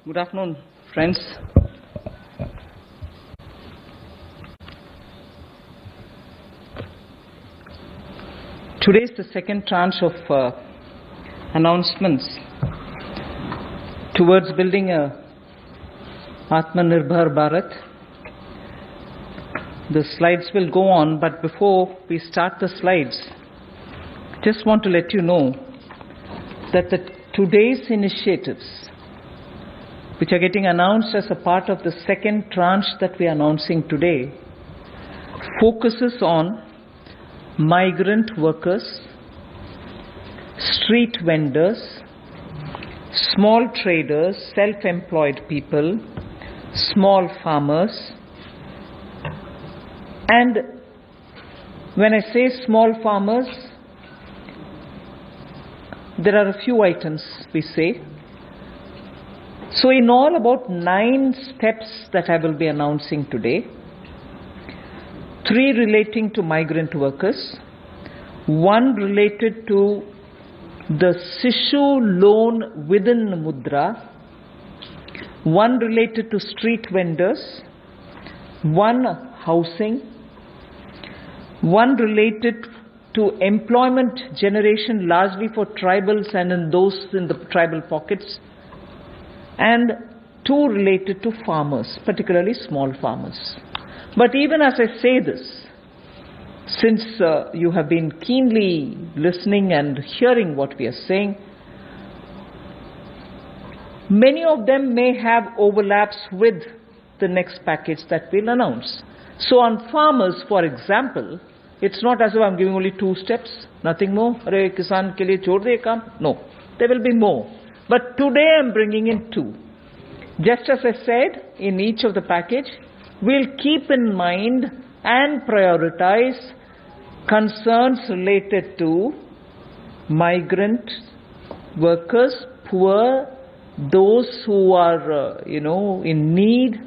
Good afternoon, friends. Today is the second tranche of announcements towards building a Atma Nirbhar Bharat. The slides will go on, but before we start the slides, just want to let you know that today's initiatives, which are getting announced as a part of the second tranche that we are announcing today, focuses on migrant workers, street vendors, small traders, self-employed people, small farmers. And when I say small farmers, there are a few items we say. So in all, about 9 steps that I will be announcing today. 3 relating to migrant workers, 1 related to the Shishu loan within Mudra, 1 related to street vendors, 1 housing, 1 related to employment generation largely for tribals and in those in the tribal pockets, and 2 related to farmers, particularly small farmers. But even as I say this, since you have been keenly listening and hearing what we are saying, many of them may have overlaps with the next package that we'll announce. So on farmers, for example, it's not as though I'm giving only 2 steps, nothing more. Arey kisan ke liye chhod de kaam. No, there will be more. But today I'm bringing in 2. Just as I said, in each of the package, we'll keep in mind and prioritize concerns related to migrant workers, poor, those who are, in need,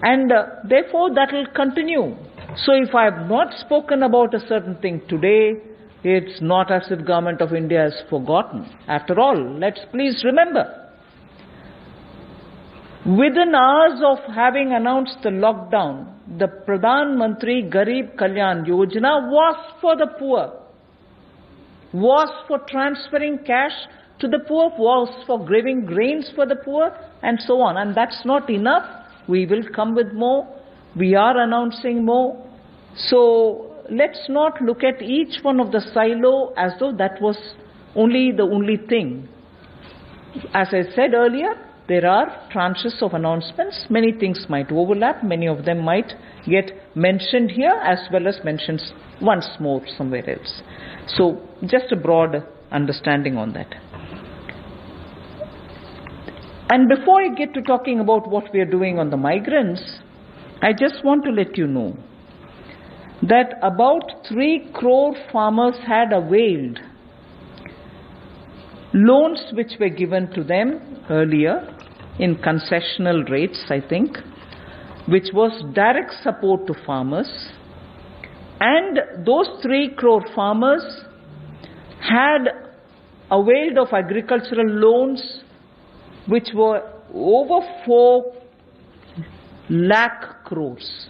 and therefore that will continue. So if I have not spoken about a certain thing today, it's not as if Government of India has forgotten. After all, let's please remember, within hours of having announced the lockdown, the Pradhan Mantri Garib Kalyan Yojana was for the poor, was for transferring cash to the poor, was for giving grains for the poor, and so on. And that's not enough. We will come with more. We are announcing more. So let's not look at each one of the silo as though that was the only thing. As I said earlier, there are tranches of announcements. Many things might overlap. Many of them might get mentioned here as well as mentioned once more somewhere else. So just a broad understanding on that. And before I get to talking about what we are doing on the migrants, I just want to let you know that about 3 crore farmers had availed loans which were given to them earlier in concessional rates, I think, which was direct support to farmers. And those 3 crore farmers had availed of agricultural loans which were over 4 lakh crores.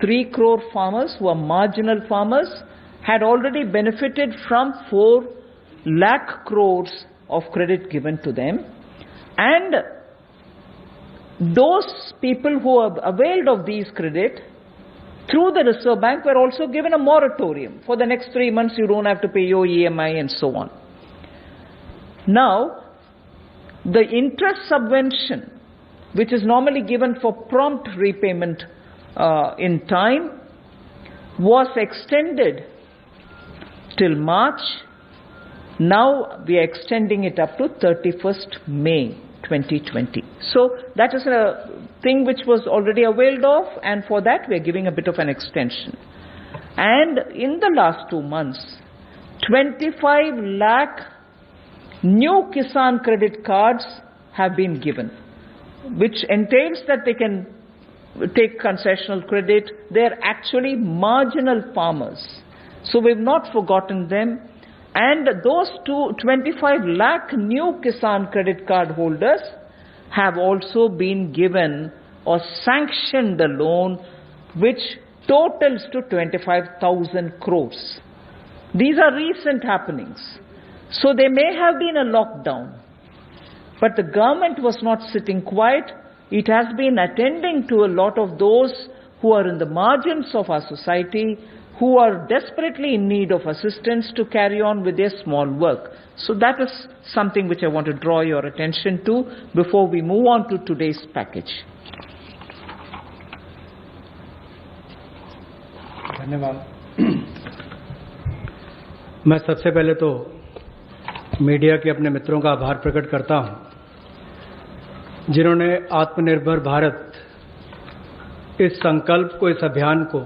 3 crore farmers who are marginal farmers had already benefited from 4 lakh crores of credit given to them. And those people who have availed of these credit through the Reserve Bank were also given a moratorium. For the next 3 months you don't have to pay your EMI and so on. Now, the interest subvention, which is normally given for prompt repayment in time, was extended till March. Now we are extending it up to 31st May 2020. So that is a thing which was already availed of, and for that we are giving a bit of an extension. And in the last 2 months, 25 lakh new Kisan Credit Cards have been given, which entails that they can take concessional credit. They're actually marginal farmers. So we've not forgotten them. And those 25 lakh new Kisan Credit Card holders have also been given or sanctioned the loan, which totals to 25,000 crores. These are recent happenings. So there may have been a lockdown, but the government was not sitting quiet. It has been attending to a lot of those who are in the margins of our society, who are desperately in need of assistance to carry on with their small work. So that is something which I want to draw your attention to before we move on to today's package. धन्यवाद। मैं सबसे पहले तो media के अपने मित्रों का आभार प्रकट करता हूं, जिन्होंने आत्मनिर्भर भारत इस संकल्प को, इस अभियान को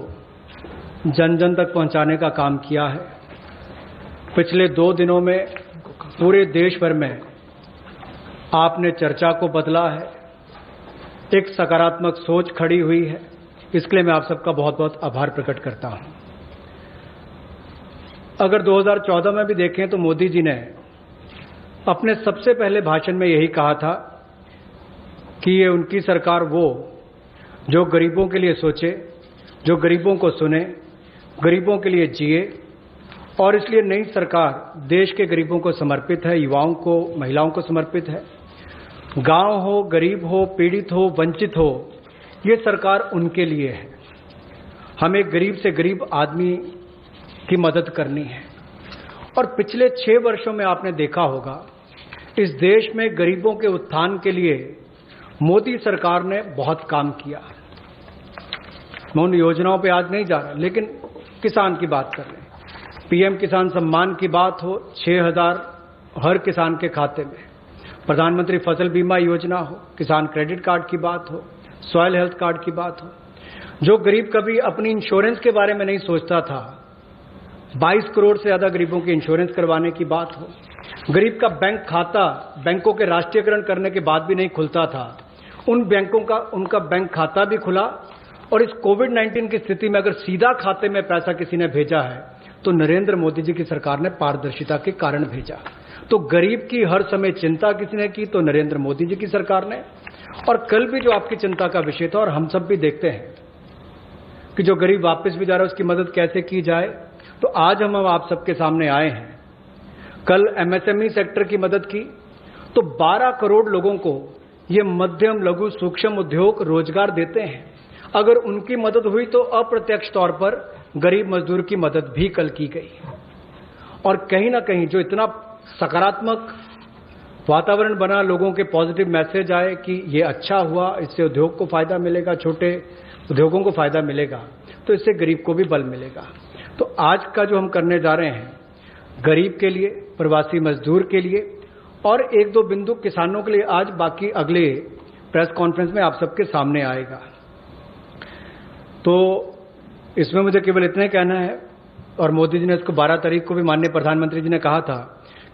जन जन तक पहुंचाने का काम किया है। पिछले 2 दिनों में पूरे देश भर में आपने चर्चा को बदला है, एक सकारात्मक सोच खड़ी हुई है। इसके लिए मैं आप सबका बहुत बहुत आभार प्रकट करता हूं। अगर 2014 में भी देखें तो मोदी जी ने अपने सबसे पहले भाषण में यही कहा था कि ये उनकी सरकार वो जो गरीबों के लिए सोचे, जो गरीबों को सुने, गरीबों के लिए जिए, और इसलिए नई सरकार देश के गरीबों को समर्पित है, युवाओं को, महिलाओं को समर्पित है। गांव हो, गरीब हो, पीड़ित हो, वंचित हो, ये सरकार उनके लिए है। हमें गरीब से गरीब आदमी की मदद करनी है। और पिछले 6 वर्षों में आपने देखा होगा, इस देश में गरीबों के उत्थान के लिए मोदी सरकार ने बहुत काम किया। मैं उन योजनाओं पे आज नहीं जा रहा, लेकिन किसान की बात कर रहे हैं। पीएम किसान सम्मान की बात हो, 6,000 हर किसान के खाते में, प्रधानमंत्री फसल बीमा योजना हो, किसान क्रेडिट कार्ड की बात हो, सॉइल हेल्थ कार्ड की बात हो। जो गरीब कभी अपनी इंश्योरेंस के बारे में नहीं सोचता था, 22 करोड़ से ज्यादा गरीबों की इंश्योरेंस करवाने की बात हो। गरीब का बैंक खाता बैंकों के राष्ट्रीयकरण करने के बाद भी नहीं खुलता था, उन बैंकों का उनका बैंक खाता भी खुला। और इस कोविड-19 की स्थिति में अगर सीधा खाते में पैसा किसी ने भेजा है तो नरेंद्र मोदी जी की सरकार ने पारदर्शिता के कारण भेजा। तो गरीब की हर समय चिंता किसी ने की तो नरेंद्र मोदी जी की सरकार ने। और कल भी जो आपकी चिंता का विषय था, और हम सब भी देखते हैं कि जो गरीब वापस भी जा रहा है उसकी मदद कैसे की जाए, तो आज हम आप सबके सामने आए हैं। कल एमएसएमई सेक्टर की मदद की तो 12 करोड़ लोगों को ये मध्यम, लघु, सूक्ष्म उद्योग रोजगार देते हैं। अगर उनकी मदद हुई तो अप्रत्यक्ष तौर पर गरीब मजदूर की मदद भी कल की गई। और कहीं ना कहीं जो इतना सकारात्मक वातावरण बना, लोगों के पॉजिटिव मैसेज आए कि ये अच्छा हुआ, इससे उद्योग को फायदा मिलेगा, छोटे उद्योगों को फायदा मिलेगा, तो इससे गरीब को भी बल मिलेगा। तो आज का जो हम करने जा रहे हैं, गरीब के लिए, प्रवासी मजदूर के लिए और 1-2 बिंदु किसानों के लिए, आज बाकी अगले प्रेस कॉन्फ्रेंस में आप सबके सामने आएगा। तो इसमें मुझे केवल इतना ही कहना है, और मोदी जी ने इसको 12 तारीख को भी माननीय प्रधानमंत्री जी ने कहा था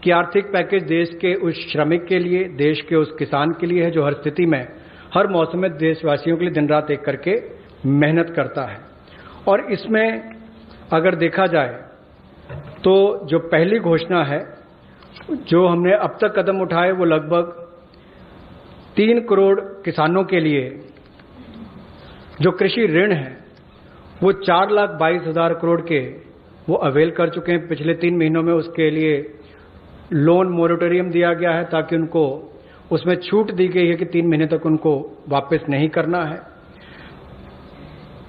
कि आर्थिक पैकेज देश के उस श्रमिक के लिए, देश के उस किसान के लिए है जो हर स्थिति में, हर मौसम में देशवासियों के लिए दिन रात एक करके मेहनत करता है। और इसमें अगर देखा जाए तो जो पहली घोषणा है, जो हमने अब तक कदम उठाए, वो लगभग 3 करोड़ किसानों के लिए जो कृषि ऋण है वो 4,22,000 करोड़ के वो अवेल कर चुके हैं। पिछले 3 महीनों में उसके लिए लोन मोरेटोरियम दिया गया है, ताकि उनको उसमें छूट दी गई है कि 3 महीने तक उनको वापस नहीं करना है।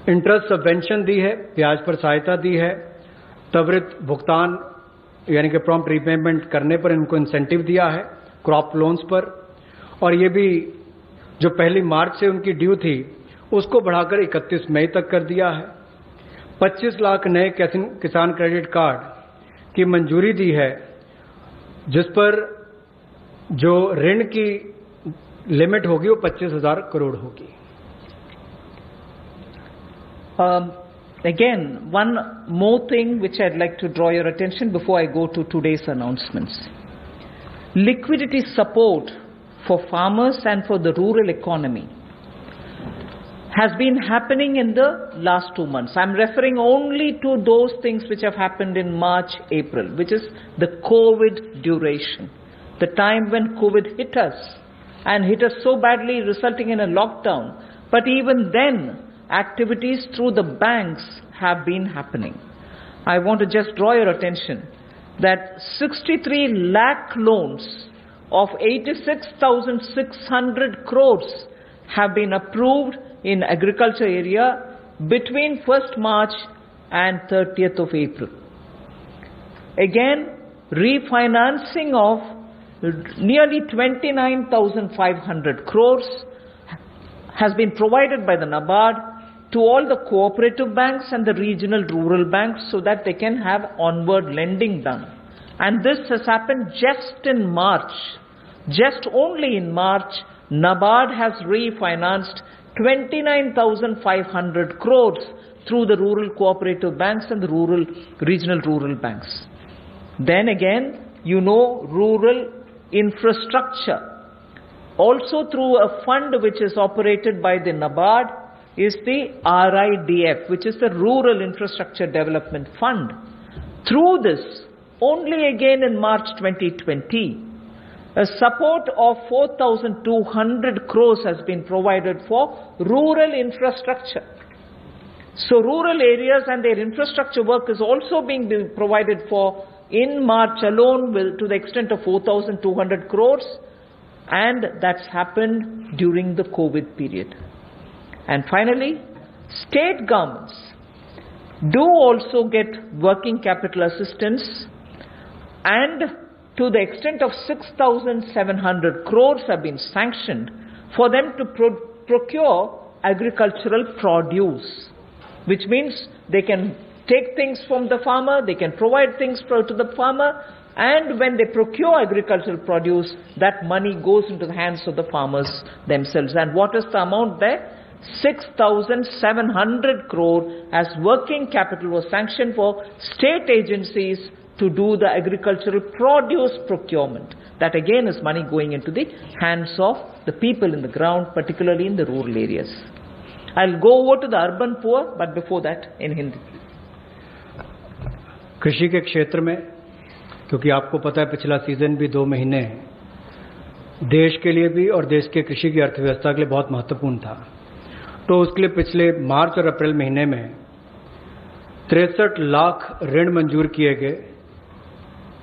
इंटरेस्ट सबवेंशन दी है, ब्याज पर सहायता दी है, त्वरित भुगतान यानी कि प्रॉम्प्ट रीपेमेंट करने पर इनको इंसेंटिव दिया है, क्रॉप लोन्स पर। और ये भी जो 1 मार्च से उनकी ड्यू थी उसको बढ़ाकर 31 मई तक कर दिया है। 25 लाख नए किसान क्रेडिट कार्ड की मंजूरी दी है, जिस पर जो ऋण की लिमिट होगी वो 25,000 करोड़ होगी। Again, one more thing which I'd like to draw your attention before I go to today's announcements. Liquidity support for farmers and for the rural economy has been happening in the last 2 months. I'm referring only to those things which have happened in March, April, which is the COVID duration, the time when COVID hit us and hit us so badly, resulting in a lockdown. But even then, activities through the banks have been happening. I want to just draw your attention that 63 lakh loans of 86,600 crores have been approved in agriculture area between 1st March and 30th of April. Again, refinancing of nearly 29,500 crores has been provided by the NABARD to all the cooperative banks and the regional rural banks so that they can have onward lending done. And this has happened just in March. Just only in March, NABARD has refinanced 29,500 crores through the rural cooperative banks and the regional rural banks. Then again, rural infrastructure. Also through a fund which is operated by the NABARD is the RIDF, which is the Rural Infrastructure Development Fund. Through this, only again in March 2020, a support of 4,200 crores has been provided for rural infrastructure. So rural areas and their infrastructure work is also being provided for in March alone to the extent of 4,200 crores, and that's happened during the COVID period. And finally, state governments do also get working capital assistance, and to the extent of 6,700 crores have been sanctioned for them to procure agricultural produce, which means they can take things from the farmer, they can provide things to the farmer, and when they procure agricultural produce, that money goes into the hands of the farmers themselves. And what is the amount there? 6,700 crore as working capital was sanctioned for state agencies to do the agricultural produce procurement. That again is money going into the hands of the people in the ground, particularly in the rural areas. I'll go over to the urban poor, but before that in Hindi. कृषि के क्षेत्र में, क्योंकि आपको पता है पिछला season भी 2 महीने देश के लिए भी और देश के कृषि की अर्थव्यवस्था के लिए बहुत महत्वपूर्ण था, तो उसके लिए पिछले मार्च और अप्रैल महीने में 63 लाख ऋण मंजूर किए गए,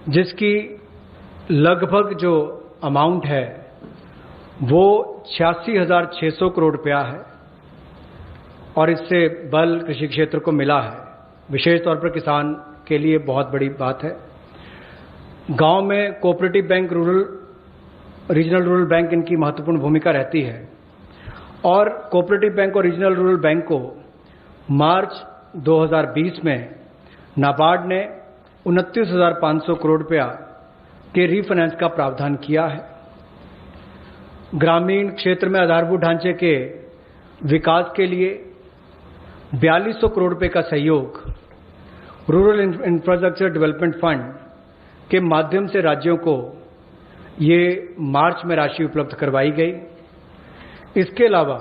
जिसकी लगभग जो अमाउंट है वो 86,600 करोड़ रुपया है, और इससे बल कृषि क्षेत्र को मिला है। विशेष तौर पर किसान के लिए बहुत बड़ी बात है। गांव में cooperative bank, regional rural bank इनकी महत्वपूर्ण भूमिका रहती है, और कोऑपरेटिव बैंक और रीजनल रूरल बैंक को मार्च 2020 में नाबार्ड ने 29,500 करोड़ रुपया के रीफाइनेंस का प्रावधान किया है। ग्रामीण क्षेत्र में आधारभूत ढांचे के विकास के लिए 4200 करोड़ रुपए का सहयोग रूरल इंफ्रास्ट्रक्चर डेवलपमेंट फंड के माध्यम से राज्यों को ये मार्च में राशि उपलब्ध करवाई गई। इसके अलावा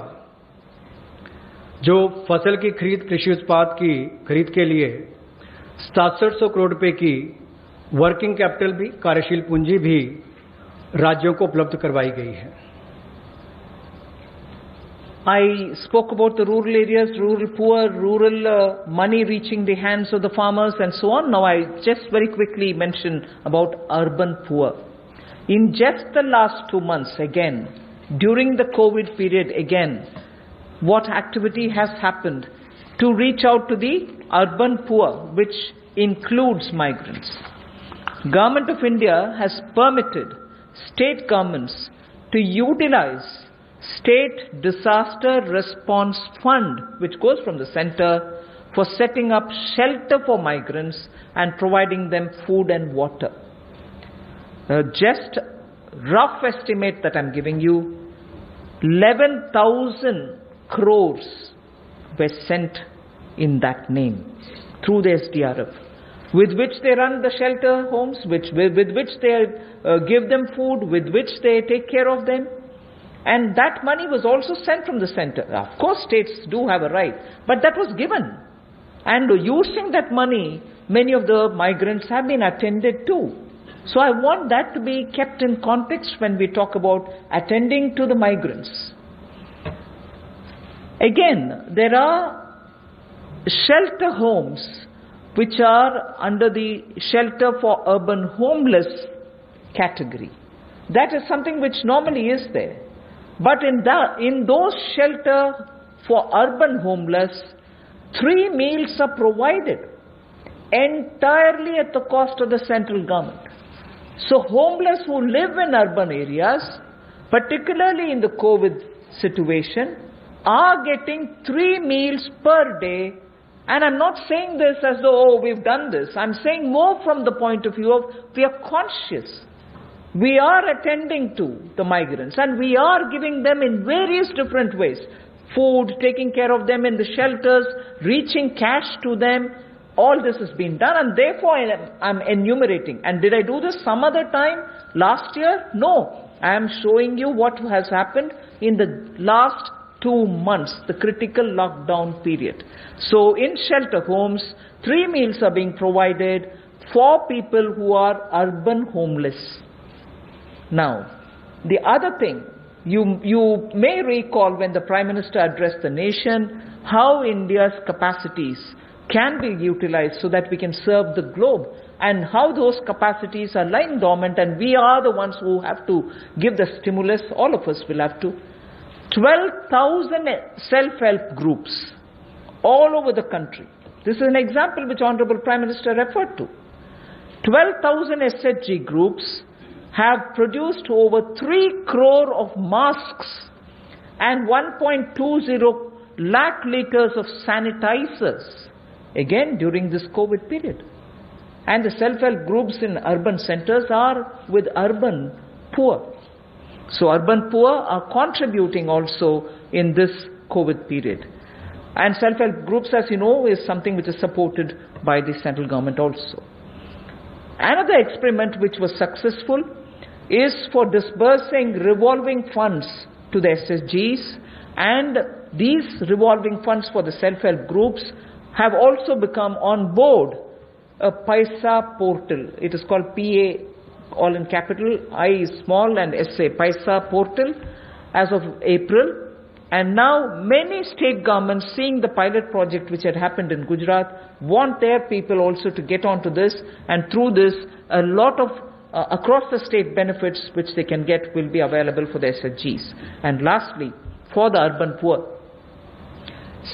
जो फसल की खरीद, कृषि उत्पाद की खरीद के लिए 6700 करोड़ रुपए की वर्किंग कैपिटल भी, कार्यशील पूंजी भी राज्यों को उपलब्ध करवाई गई है। I spoke about the rural areas, rural poor, rural money reaching the hands of the farmers and so on. Now I just very quickly mention about urban poor. In just the last 2 months again, during the COVID period again, what activity has happened to reach out to the urban poor, which includes migrants? Government of India has permitted state governments to utilize State Disaster Response Fund, which goes from the center, for setting up shelter for migrants and providing them food and water. Just rough estimate that I'm giving you, 11,000 crores were sent in that name through the SDRF, with which they run the shelter homes, with which they give them food, with which they take care of them. And that money was also sent from the center. Of course, states do have a right, but that was given. And using that money, many of the migrants have been attended to. So I want that to be kept in context when we talk about attending to the migrants. Again, there are shelter homes which are under the shelter for urban homeless category. That is something which normally is there. But in those shelter for urban homeless, 3 meals are provided entirely at the cost of the central government. So homeless who live in urban areas, particularly in the COVID situation, are getting 3 meals per day. And I'm not saying this as though, oh, we've done this. I'm saying more from the point of view of we are conscious. We are attending to the migrants and we are giving them in various different ways. Food, taking care of them in the shelters, reaching cash to them. All this has been done and therefore I'm enumerating. And did I do this some other time last year? No. I am showing you what has happened in the last 2 months, the critical lockdown period. So in shelter homes, 3 meals are being provided for people who are urban homeless. Now, the other thing, you may recall when the Prime Minister addressed the nation, how India's capacities can be utilized so that we can serve the globe, and how those capacities are lying dormant and we are the ones who have to give the stimulus. All of us will have to. 12,000 self-help groups all over the country. This is an example which Honorable Prime Minister referred to. 12,000 SHG groups have produced over 3 crore of masks and 1.20 lakh liters of sanitizers, again during this COVID period. And the self-help groups in urban centers are with urban poor. So urban poor are contributing also in this COVID period. And self-help groups, as you know, is something which is supported by the central government also. Another experiment which was successful is for disbursing revolving funds to the SSGs, and these revolving funds for the self-help groups have also become on board a Paisa portal. It is called PA, all in capital, I is small and SA, Paisa portal, as of April. And now many state governments, seeing the pilot project which had happened in Gujarat, want their people also to get onto this, and through this a lot of across the state benefits which they can get will be available for the SHGs. And lastly, for the urban poor,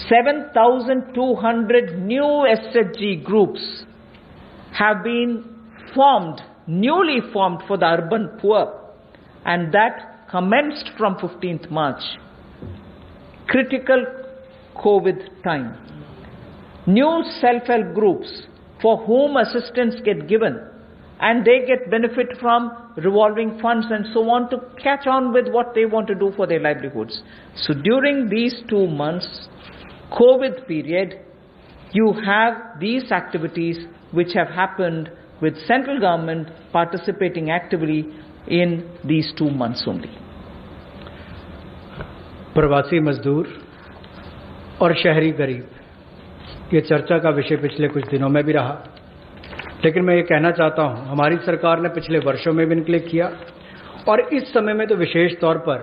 7,200 new SHG groups have been formed, newly formed for the urban poor, and that commenced from 15th March. Critical COVID time. New self-help groups for whom assistance get given, and they get benefit from revolving funds and so on to catch on with what they want to do for their livelihoods. So during these 2 months, COVID period, you have these activities which have happened with central government participating actively in these 2 months only. प्रवासी मजदूर और शहरी गरीब, ये चर्चा का विषय पिछले कुछ दिनों में भी रहा, लेकिन मैं ये कहना चाहता हूं, हमारी सरकार ने पिछले वर्षों में भी इनके लिए किया, और इस समय में तो विशेष तौर पर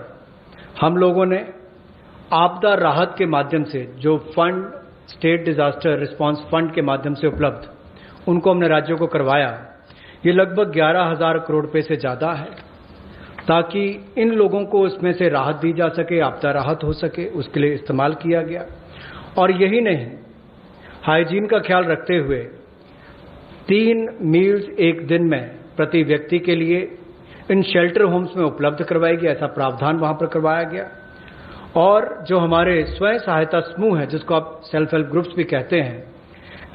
हम लोगों ने आपदा राहत के माध्यम से जो fund, state disaster response fund के माध्यम से उपलब्ध, उनको हमने राज्यों को करवाया। ये लगभग 11,000 करोड़ रुपए से ज्यादा है, ताकि इन लोगों को उसमें से राहत दी जा सके, आपदा राहत हो सके, उसके लिए इस्तेमाल किया गया। और यही नहीं, हाइजीन का ख्याल रखते हुए 3 मील्स एक दिन में प्रति व्यक्ति के लिए इन शेल्टर होम्स में उपलब्ध करवाई गई, ऐसा प्रावधान वहां पर करवाया गया। और जो हमारे स्वयं सहायता समूह है, जिसको आप सेल्फ हेल्प ग्रुप्स भी कहते हैं,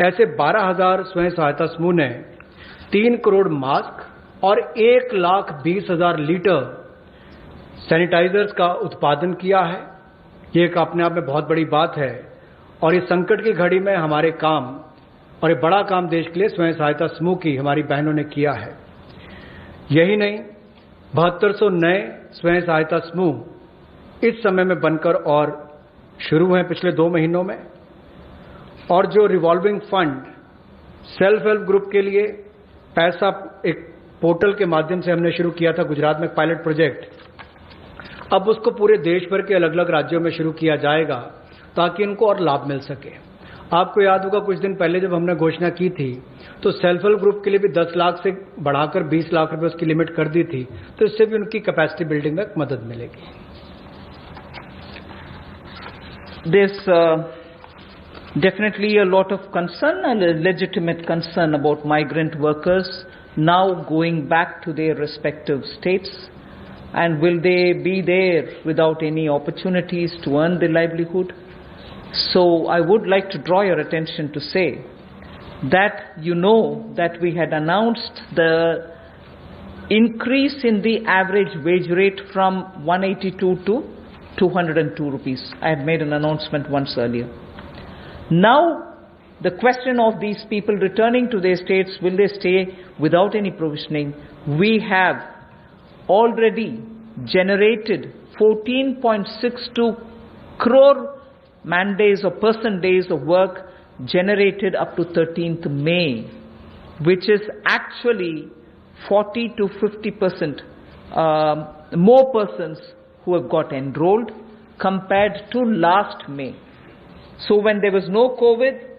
ऐसे 12,000 स्वयं सहायता समूह ने 3 करोड़ मास्क और 1,20,000 लीटर सैनिटाइजर्स का उत्पादन किया है। ये एक अपने आप में बहुत बड़ी बात है, और इस संकट की घड़ी में हमारे काम, और एक बड़ा काम देश के लिए स्वयं सहायता समूह की हमारी बहनों ने किया है। यही नहीं, 7200 नए स्वयं सहायता समूह इस समय में बनकर और शुरू हैं पिछले 2 महीनों में। और जो revolving fund self help group के लिए पैसा एक पोर्टल के माध्यम से हमने शुरू किया था गुजरात में पायलट प्रोजेक्ट, अब उसको पूरे देश भर के अलग अलग राज्यों में शुरू किया जाएगा ताकि इनको और लाभ मिल सके। आपको याद होगा कुछ दिन पहले जब हमने घोषणा की थी तो सेल्फ हेल्प ग्रुप के लिए भी 10 लाख से बढ़ाकर 20 लाख रुपए उसकी लिमिट कर दी थी, तो इससे भी उनकी कैपेसिटी बिल्डिंग में मदद मिलेगी। There's definitely a lot of concern and a legitimate concern about migrant workers now going back to their respective states, and will they be there without any opportunities to earn their livelihood? So I would like to draw your attention to say that you know that we had announced the increase in the average wage rate from 182 to 202 rupees. I had made an announcement once earlier. Now the question of these people returning to their states, will they stay without any provisioning? We have already generated 14.62 crore man days or person days of work generated up to 13th May, which is actually 40 to 50% more persons who have got enrolled compared to last May. So when there was no COVID,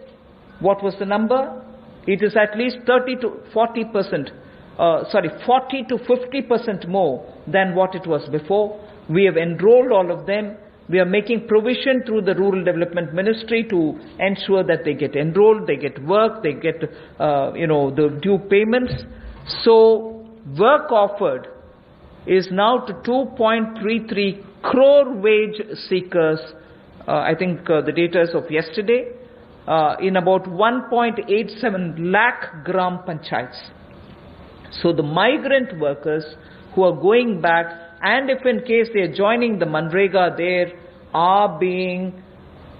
what was the number? It is at least 40 to 50% more than what it was before. We have enrolled all of them. We are making provision through the Rural Development Ministry to ensure that they get enrolled, they get work, they get the due payments. So work offered is now to 2.33 crore wage seekers. I think the data is of yesterday, in about 1.87 lakh gram panchayats. So the migrant workers who are going back, and if in case they are joining the Manrega, there are being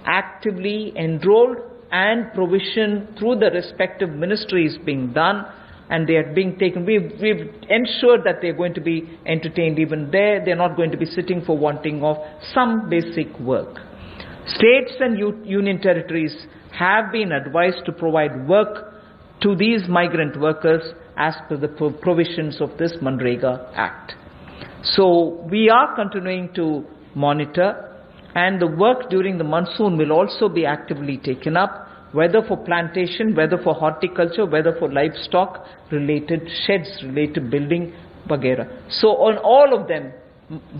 actively enrolled and provision through the respective ministries being done, and they are being taken. We've ensured that they're going to be entertained even there. They're not going to be sitting for wanting of some basic work. States and union territories have been advised to provide work to these migrant workers as per the provisions of this Manrega Act. So we are continuing to monitor, and the work during the monsoon will also be actively taken up, whether for plantation, whether for horticulture, whether for livestock related sheds, related building, vagera. So on all of them,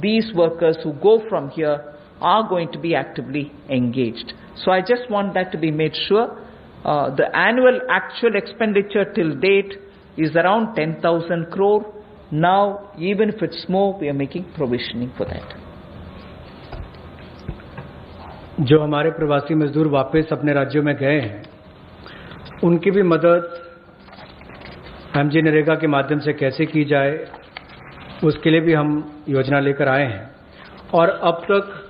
these workers who go from here are going to be actively engaged. So I just want that to be made sure. The annual actual expenditure till date is around 10,000 crore. Now, even if it's more, we are making provisioning for that. जो हमारे प्रवासी मजदूर वापस अपने राज्यों में गए हैं, उनकी भी मदद एमजी नरेगा के माध्यम से कैसे की जाए, उसके लिए भी हम योजना लेकर आए हैं। और अब तक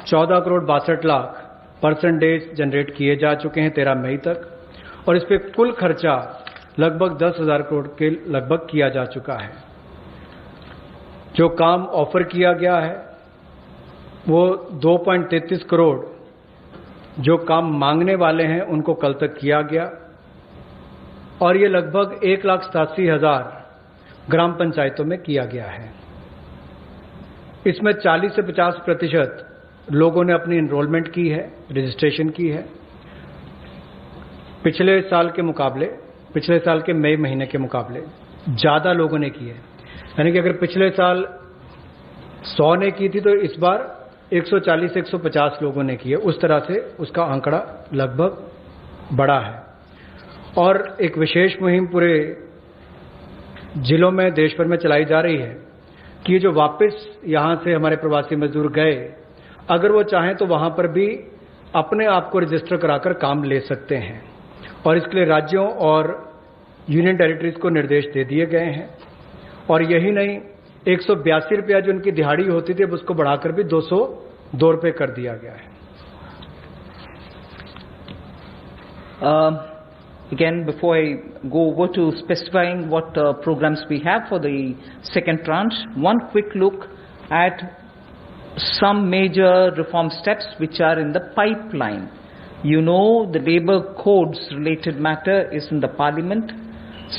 14 crore 62 lakh person days generate किए जा चुके हैं 13 मई तक, और इस पे कुल खर्चा लगभग 10,000 करोड़ के लगभग किया जा चुका है। जो काम ऑफर किया गया है वो 2.33 करोड़ जो काम मांगने वाले हैं उनको कल तक किया गया, और ये लगभग 1,87,000 ग्राम पंचायतों में किया गया है। इसमें 40 से 50% लोगों ने अपनी एनरोलमेंट की है, रजिस्ट्रेशन की है। पिछले साल के मई महीने के मुकाबले ज्यादा लोगों ने की है। यानी कि अगर पिछले साल 100 ने की थी तो इस बार 140-150 लोगों ने की है। उस तरह से उसका आंकड़ा लगभग बढ़ा है। और एक विशेष मुहिम पूरे जिलों में देश भर में चलाई जा रही है कि जो वापस यहां से हमारे प्रवासी मजदूर गए, अगर वो चाहें तो वहां पर भी अपने आप को रजिस्टर कराकर काम ले सकते हैं, और इसके लिए राज्यों और यूनियन टेरिटरीज को निर्देश दे दिए गए हैं। और यही नहीं, 182 रुपया जो उनकी दिहाड़ी होती थी अब उसको बढ़ाकर भी 202 रुपये कर दिया गया है। Again, before I go over to specifying what programs we have for the second tranche, one quick look at some major reform steps which are in the pipeline. You know, the labor codes related matter is in the parliament.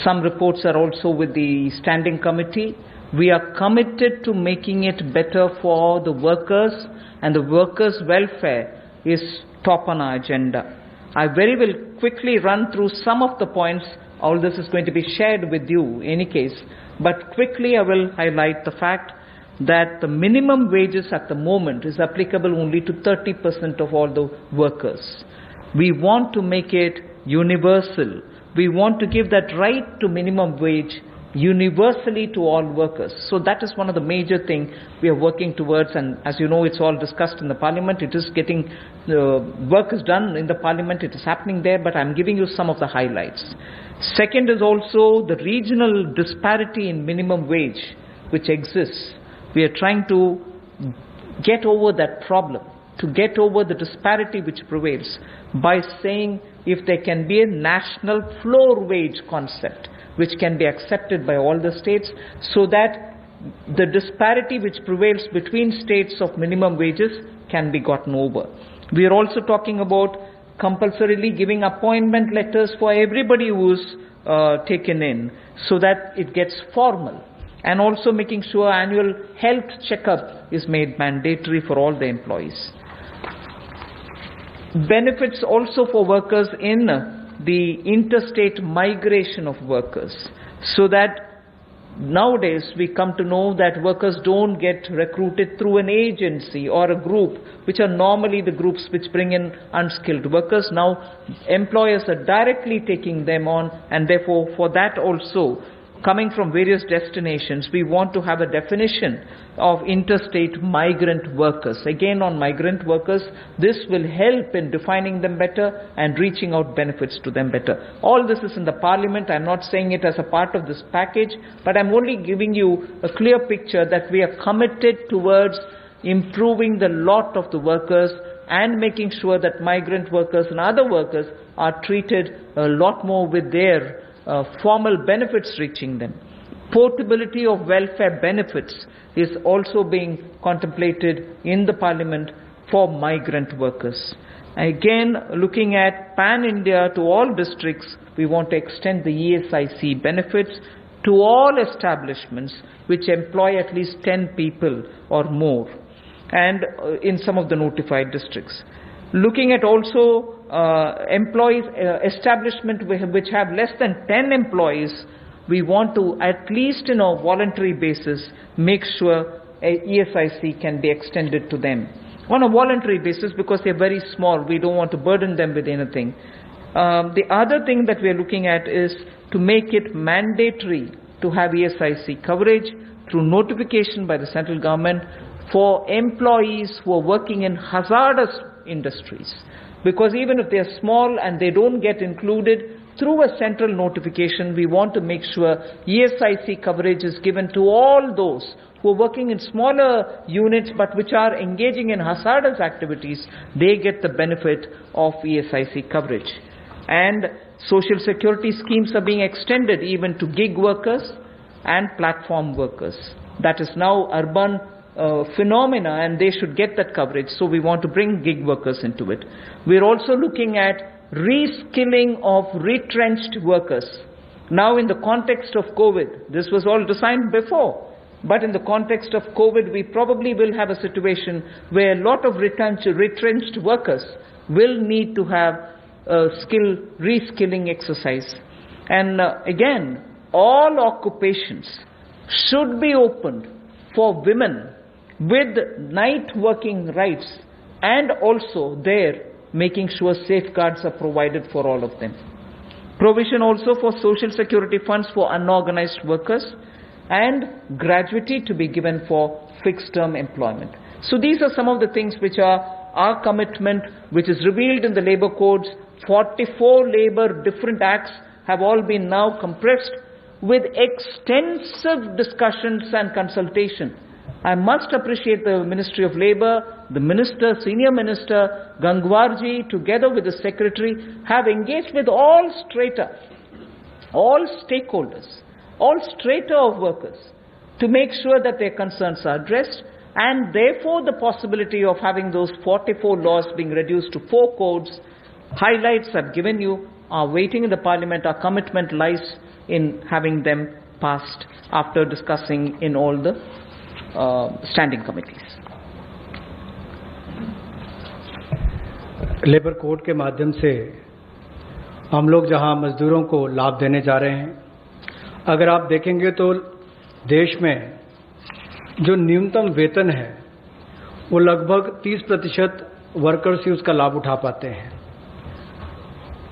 Some reports are also with the standing committee. We are committed to making it better for the workers, and the workers' welfare is top on our agenda. I very will quickly run through some of the points. All this is going to be shared with you in any case, but quickly I will highlight the fact that the minimum wages at the moment is applicable only to 30% of all the workers. We want to make it universal. We want to give that right to minimum wage universally to all workers. So that is one of the major things we are working towards, and as you know, it's all discussed in the parliament. It is getting, work is done in the parliament, it is happening there, but I'm giving you some of the highlights. Second is also the regional disparity in minimum wage which exists. We are trying to get over that problem, to get over the disparity which prevails by saying if there can be a national floor wage concept which can be accepted by all the states, so that the disparity which prevails between states of minimum wages can be gotten over. We are also talking about compulsorily giving appointment letters for everybody who is taken in, so that it gets formal, and also making sure annual health checkup is made mandatory for all the employees. Benefits also for workers in the interstate migration of workers, so that nowadays we come to know that workers don't get recruited through an agency or a group, which are normally the groups which bring in unskilled workers. Now employers are directly taking them on, and therefore for that also, coming from various destinations, we want to have a definition of interstate migrant workers. Again, on migrant workers, this will help in defining them better and reaching out benefits to them better. All this is in the parliament. I'm not saying it as a part of this package, but I'm only giving you a clear picture that we are committed towards improving the lot of the workers and making sure that migrant workers and other workers are treated a lot more with their formal benefits reaching them. Portability of welfare benefits is also being contemplated in the parliament for migrant workers. Again, looking at pan-India to all districts, we want to extend the ESIC benefits to all establishments which employ at least 10 people or more, and in some of the notified districts. Looking at also employees, establishment which have less than 10 employees, we want to, at least in a voluntary basis, make sure a ESIC can be extended to them. On a voluntary basis, because they're very small, we don't want to burden them with anything. The other thing that we're looking at is to make it mandatory to have ESIC coverage through notification by the central government for employees who are working in hazardous industries. Because even if they're small and they don't get included through a central notification, we want to make sure ESIC coverage is given to all those who are working in smaller units but which are engaging in hazardous activities. They get the benefit of ESIC coverage. And social security schemes are being extended even to gig workers and platform workers. That is now urban phenomena, and they should get that coverage. So we want to bring gig workers into it. We're also looking at reskilling of retrenched workers. Now in the context of COVID, this was all designed before, but in the context of COVID, we probably will have a situation where a lot of retrenched workers will need to have a reskilling exercise. And again, all occupations should be opened for women with night working rights, and also there making sure safeguards are provided for all of them. Provision also for social security funds for unorganized workers, and gratuity to be given for fixed term employment. So these are some of the things which are our commitment, which is revealed in the labor codes. 44 labor different acts have all been now compressed with extensive discussions and consultation. I must appreciate the Ministry of Labour, the Minister, Senior Minister Gangwarji, together with the Secretary, have engaged with all strata, all stakeholders, all strata of workers, to make sure that their concerns are addressed, and therefore the possibility of having those 44 laws being reduced to 4 codes. Highlights I've given you are waiting in the Parliament. Our commitment lies in having them passed after discussing in all the standing committees. Labour code के माध्यम से हम लोग जहां मजदूरों को लाभ देने जा रहे हैं, अगर आप देखेंगे तो देश में जो न्यूनतम वेतन है वो लगभग 30% वर्कर्स ही उसका लाभ उठा पाते हैं।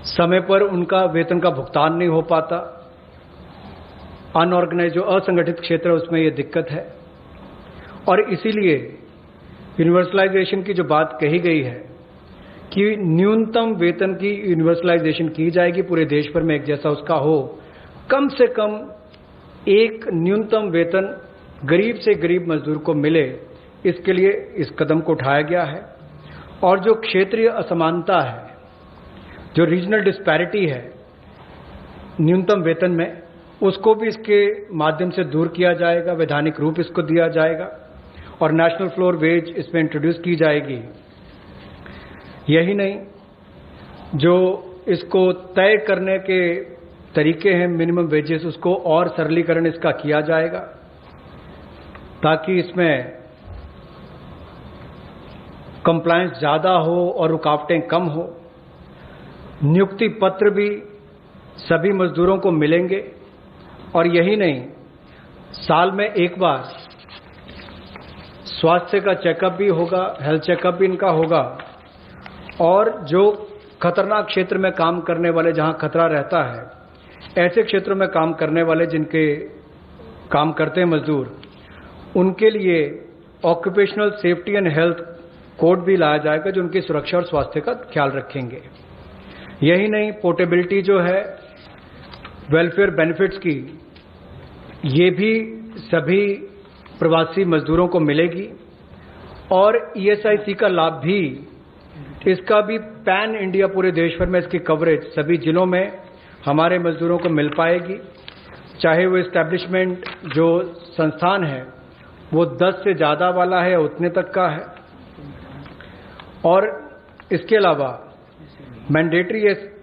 समय पर उनका वेतन का भुगतान नहीं हो पाता। अनऑर्गेनाइज जो असंगठित क्षेत्र है उसमें ये दिक्कत है, और इसीलिए यूनिवर्सलाइजेशन की जो बात कही गई है कि न्यूनतम वेतन की यूनिवर्सलाइजेशन की जाएगी, पूरे देश भर में एक जैसा उसका हो, कम से कम एक न्यूनतम वेतन गरीब से गरीब मजदूर को मिले, इसके लिए इस कदम को उठाया गया है। और जो क्षेत्रीय असमानता है, जो रीजनल डिस्पैरिटी है न्यूनतम वेतन में, उसको भी इसके माध्यम से दूर किया जाएगा, वैधानिक रूप इसको दिया जाएगा और नेशनल फ्लोर वेज इसमें इंट्रोड्यूस की जाएगी। यही नहीं, जो इसको तय करने के तरीके हैं मिनिमम वेजेस, उसको और सरलीकरण इसका किया जाएगा ताकि इसमें कंप्लायंस ज्यादा हो और रुकावटें कम हो। नियुक्ति पत्र भी सभी मजदूरों को मिलेंगे, और यही नहीं, साल में एक बार स्वास्थ्य का चेकअप भी होगा, हेल्थ चेकअप भी इनका होगा। और जो खतरनाक क्षेत्र में काम करने वाले, जहां खतरा रहता है, ऐसे क्षेत्रों में काम करने वाले जिनके काम करते हैं मजदूर, उनके लिए occupational safety and health code भी लाया जाएगा जो उनकी सुरक्षा और स्वास्थ्य का ख्याल रखेंगे। यही नहीं, पोर्टेबिलिटी जो है वेलफेयर बेनिफिट्स की, ये भी सभी प्रवासी मजदूरों को मिलेगी। और ईएसआईसी का लाभ भी, इसका भी पैन इंडिया पूरे देश भर में इसकी कवरेज सभी जिलों में हमारे मजदूरों को मिल पाएगी, चाहे वो एस्टैब्लिशमेंट जो संस्थान है वो 10 से ज़्यादा वाला है, उतने तक का है। और इसके अलावा मैंडेटरी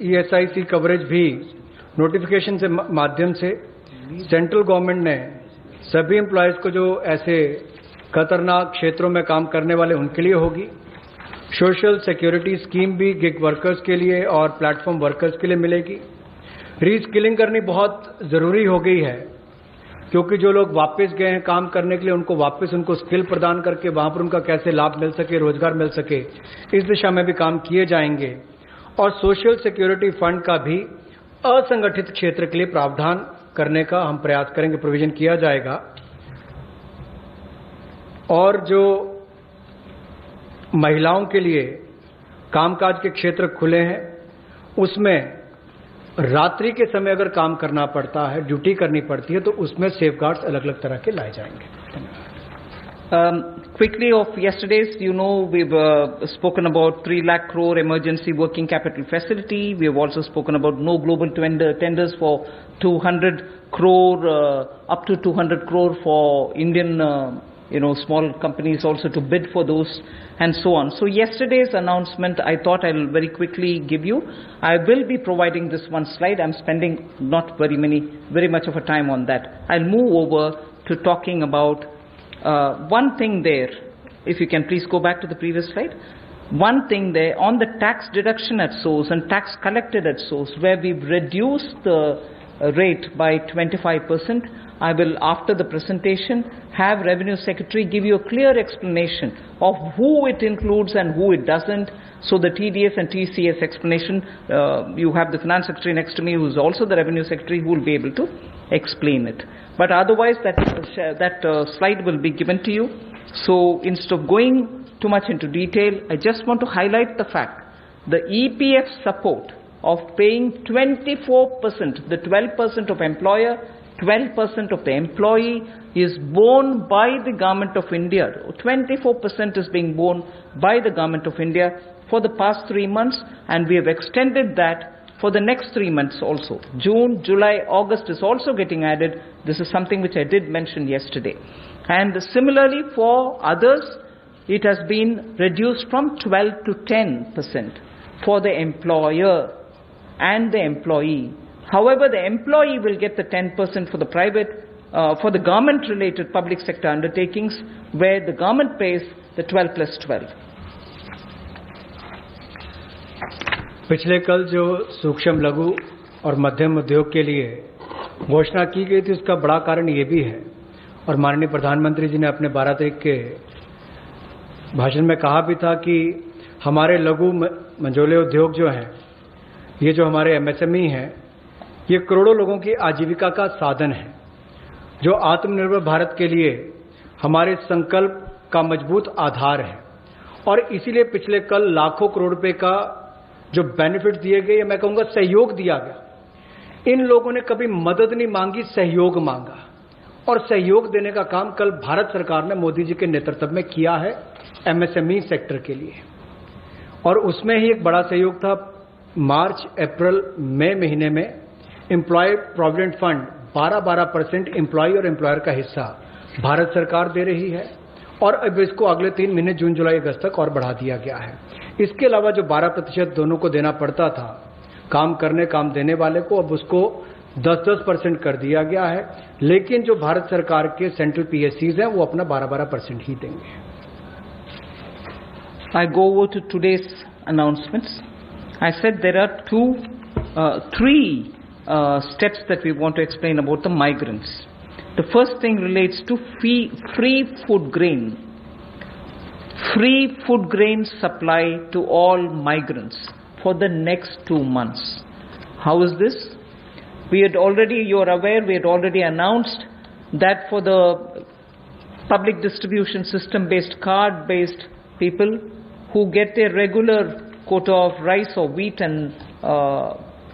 ईएसआईसी कवरेज भी नोटिफिकेशन से माध्यम से सेंट्रल गवर्नमेंट ने सभी एम्प्लॉयज को जो ऐसे खतरनाक क्षेत्रों में काम करने वाले उनके लिए होगी। सोशल सिक्योरिटी स्कीम भी गिग वर्कर्स के लिए और प्लेटफॉर्म वर्कर्स के लिए मिलेगी। रीस्किलिंग करनी बहुत जरूरी हो गई है, क्योंकि जो लोग वापस गए हैं काम करने के लिए, उनको वापस उनको स्किल प्रदान करके वहां पर उनका कैसे लाभ मिल सके, रोजगार मिल सके, इस दिशा में भी काम किए जाएंगे। और सोशल सिक्योरिटी फंड का भी असंगठित क्षेत्र के लिए प्रावधान करने का हम प्रयास करेंगे, प्रोविजन किया जाएगा। और जो महिलाओं के लिए कामकाज के क्षेत्र खुले हैं, उसमें रात्रि के समय अगर काम करना पड़ता है, ड्यूटी करनी पड़ती है, तो उसमें सेफगार्ड्स अलग अलग तरह के लाए जाएंगे। Quickly of yesterday's, you know, we've spoken about 3 lakh crore emergency working capital facility. We have also spoken about no global tenders for 200 crore, up to 200 crore for Indian, small companies also to bid for those, and so on. So yesterday's announcement, I thought I'll very quickly give you. I will be providing this one slide. I'm spending not very much of a time on that. I'll move over to talking about one thing there. If you can please go back to the previous slide. One thing there on the tax deduction at source and tax collected at source, where we've reduced the rate by 25%. I will, after the presentation, have Revenue Secretary give you a clear explanation of who it includes and who it doesn't. So the TDS and TCS explanation, you have the Finance Secretary next to me, who is also the Revenue Secretary, who will be able to explain it. But otherwise, that slide will be given to you. So instead of going too much into detail, I just want to highlight the fact the EPF support of paying 24%, the 12% of employer, 12% of the employee is borne by the Government of India. 24% is being borne by the Government of India for the past 3 months, and we have extended that for the next 3 months also. June, July, August is also getting added. This is something which I did mention yesterday. And similarly for others, it has been reduced from 12 to 10% for the employer and the employee. However, the employee will get the 10% for the private, for the government-related public sector undertakings, where the government pays the 12 plus 12. पिछले कल जो सूक्ष्म लघु और मध्यम उद्योग के लिए घोषणा की गई थी, उसका बड़ा कारण ये भी है, और माननीय प्रधानमंत्री जी ने अपने 12 तारीख के भाषण में कहा भी था कि हमारे लघु मंझोले उद्योग जो हैं, ये जो हमारे एमएसएमई हैं, ये करोड़ों लोगों की आजीविका का साधन है, जो आत्मनिर्भर भारत के लिए हमारे संकल्प का मजबूत आधार है। और इसीलिए पिछले कल लाखों करोड़ रुपए का जो बेनिफिट दिए गए, मैं कहूंगा सहयोग दिया गया। इन लोगों ने कभी मदद नहीं मांगी, सहयोग मांगा, और सहयोग देने का काम कल भारत सरकार ने मोदी जी के नेतृत्व में किया है एमएसएमई सेक्टर के लिए। और उसमें ही एक बड़ा सहयोग था, मार्च अप्रैल मई महीने में एम्प्लॉय प्रोविडेंट फंड 12% एम्प्लॉय और एम्प्लॉयर का हिस्सा भारत सरकार दे रही है, और अब इसको अगले 3 महीने जून जुलाई अगस्त तक और बढ़ा दिया गया है। इसके अलावा जो 12% दोनों को देना पड़ता था काम देने वाले को, अब उसको 10% कर दिया गया है। लेकिन जो भारत सरकार के सेंट्रल पीएससीज हैं, वो अपना 12% ही देंगे। I go over to today's announcements. I said there are three steps that we want to explain about the migrants. The first thing relates to free food grain. Free food grain supply to all migrants for the next 2 months. How is this? You are aware, we had already announced that for the public distribution system based, card based people who get a regular quota of rice or wheat and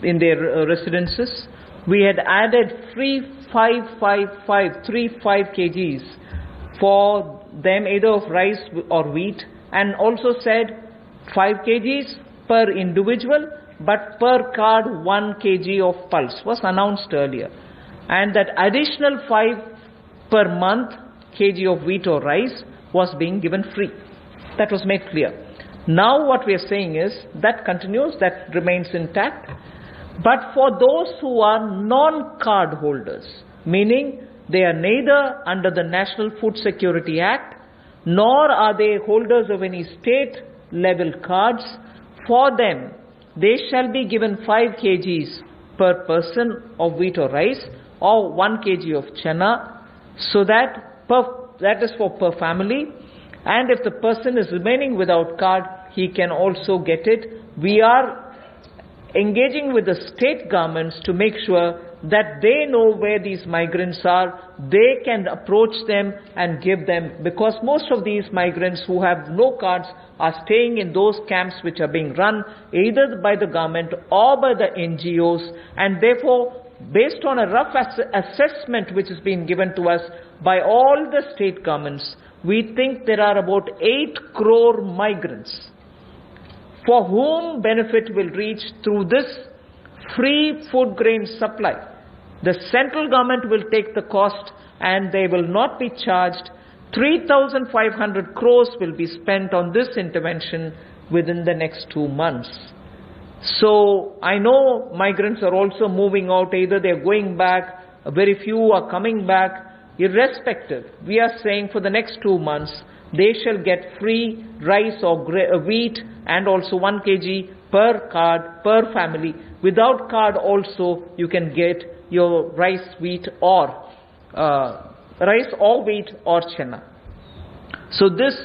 in their residences, we had added free 5 kgs for them, either of rice or wheat, and also said 5 kgs per individual, but per card 1 kg of pulse was announced earlier, and that additional 5 per month kg of wheat or rice was being given free. That was made clear. Now what we are saying is that continues, that remains intact. But for those who are non-card holders, meaning they are neither under the National Food Security Act, nor are they holders of any state-level cards, for them, they shall be given 5 kgs per person of wheat or rice, or 1 kg of chana, so that is for per family. And if the person is remaining without card, he can also get it. We are engaging with the state governments to make sure that they know where these migrants are, they can approach them and give them, because most of these migrants who have no cards are staying in those camps which are being run either by the government or by the NGOs, and therefore, based on a rough assessment which has been given to us by all the state governments, we think there are about 8 crore migrants for whom benefit will reach through this free food grain supply. The central government will take the cost and they will not be charged. 3,500 crores will be spent on this intervention within the next 2 months. So I know migrants are also moving out, either they are going back, very few are coming back. Irrespective, we are saying for the next 2 months, they shall get free rice or wheat and also 1 kg per card, per family. Without card also, you can get your rice, wheat or wheat or chana. So this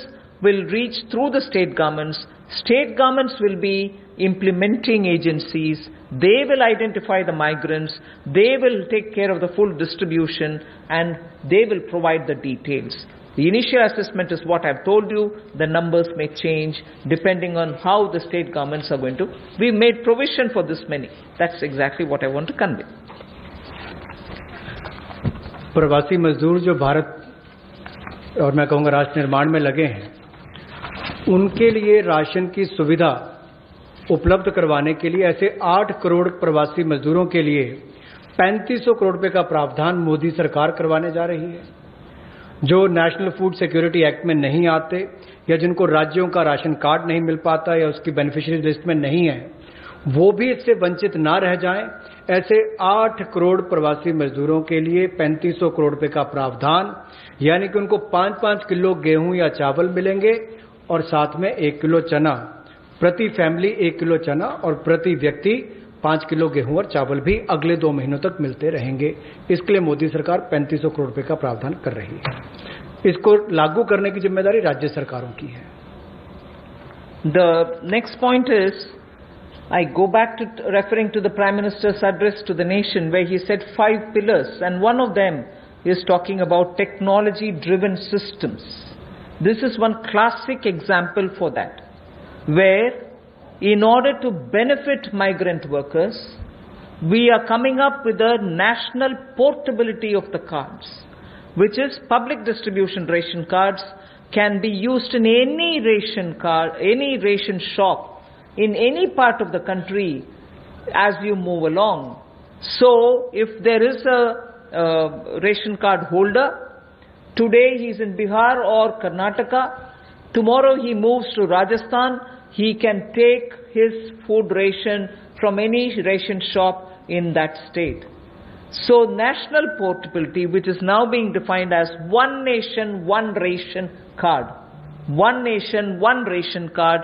will reach through the state governments. State governments will be implementing agencies. They will identify the migrants. They will take care of the full distribution and they will provide the details. The initial assessment is what I've told you. The numbers may change depending on how the state governments are going to. We made provision for this many. That's exactly what I want to convey. प्रवासी मजदूर जो भारत और मैं कहूँगा राष्ट्र निर्माण में लगे हैं, उनके लिए राशन की सुविधा उपलब्ध करवाने के लिए ऐसे 8 करोड़ प्रवासी मजदूरों के लिए 3500 करोड़ रुपए का प्रावधान मोदी सरकार करवाने जा रही है। जो नेशनल फूड सिक्योरिटी एक्ट में नहीं आते या जिनको राज्यों का राशन कार्ड नहीं मिल पाता या उसकी बेनिफिशियरी लिस्ट में नहीं है, वो भी इससे वंचित ना रह जाएं। ऐसे 8 करोड़ प्रवासी मजदूरों के लिए 3500 करोड़ रुपए का प्रावधान, यानी कि उनको 5-5 किलो गेहूं या चावल मिलेंगे और साथ में 1 किलो चना, प्रति फैमिली 1 किलो चना और प्रति व्यक्ति 5 किलो गेहूं और चावल भी अगले 2 महीनों तक मिलते रहेंगे। इसके लिए मोदी सरकार 3500 करोड़ रुपए का प्रावधान कर रही है। इसको लागू करने की जिम्मेदारी राज्य सरकारों की है। The next point is, I go back to referring to the Prime Minister's address to the nation, where he said 5 pillars, and one of them is talking about technology-driven systems. This is one classic example for that, where in order to benefit migrant workers, we are coming up with a national portability of the cards, which is public distribution ration cards can be used in any ration card, any ration shop, in any part of the country as you move along. So if there is a ration card holder, today he's in Bihar or Karnataka, tomorrow he moves to Rajasthan, he can take his food ration from any ration shop in that state. So national portability, which is now being defined as one nation, one ration card. One nation, one ration card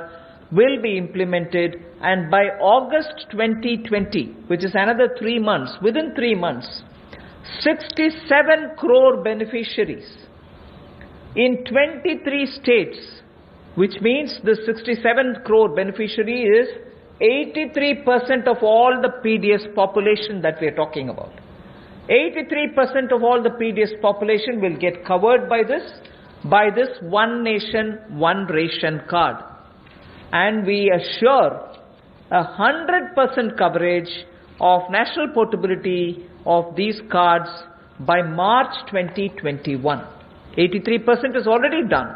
will be implemented, and by August 2020, which is another 3 months, within 3 months, 67 crore beneficiaries in 23 states, which means the 67 crore beneficiary is 83% of all the PDS population that we are talking about. 83% of all the PDS population will get covered by this one nation, one ration card. And we assure 100% coverage of national portability of these cards by March 2021. 83% is already done.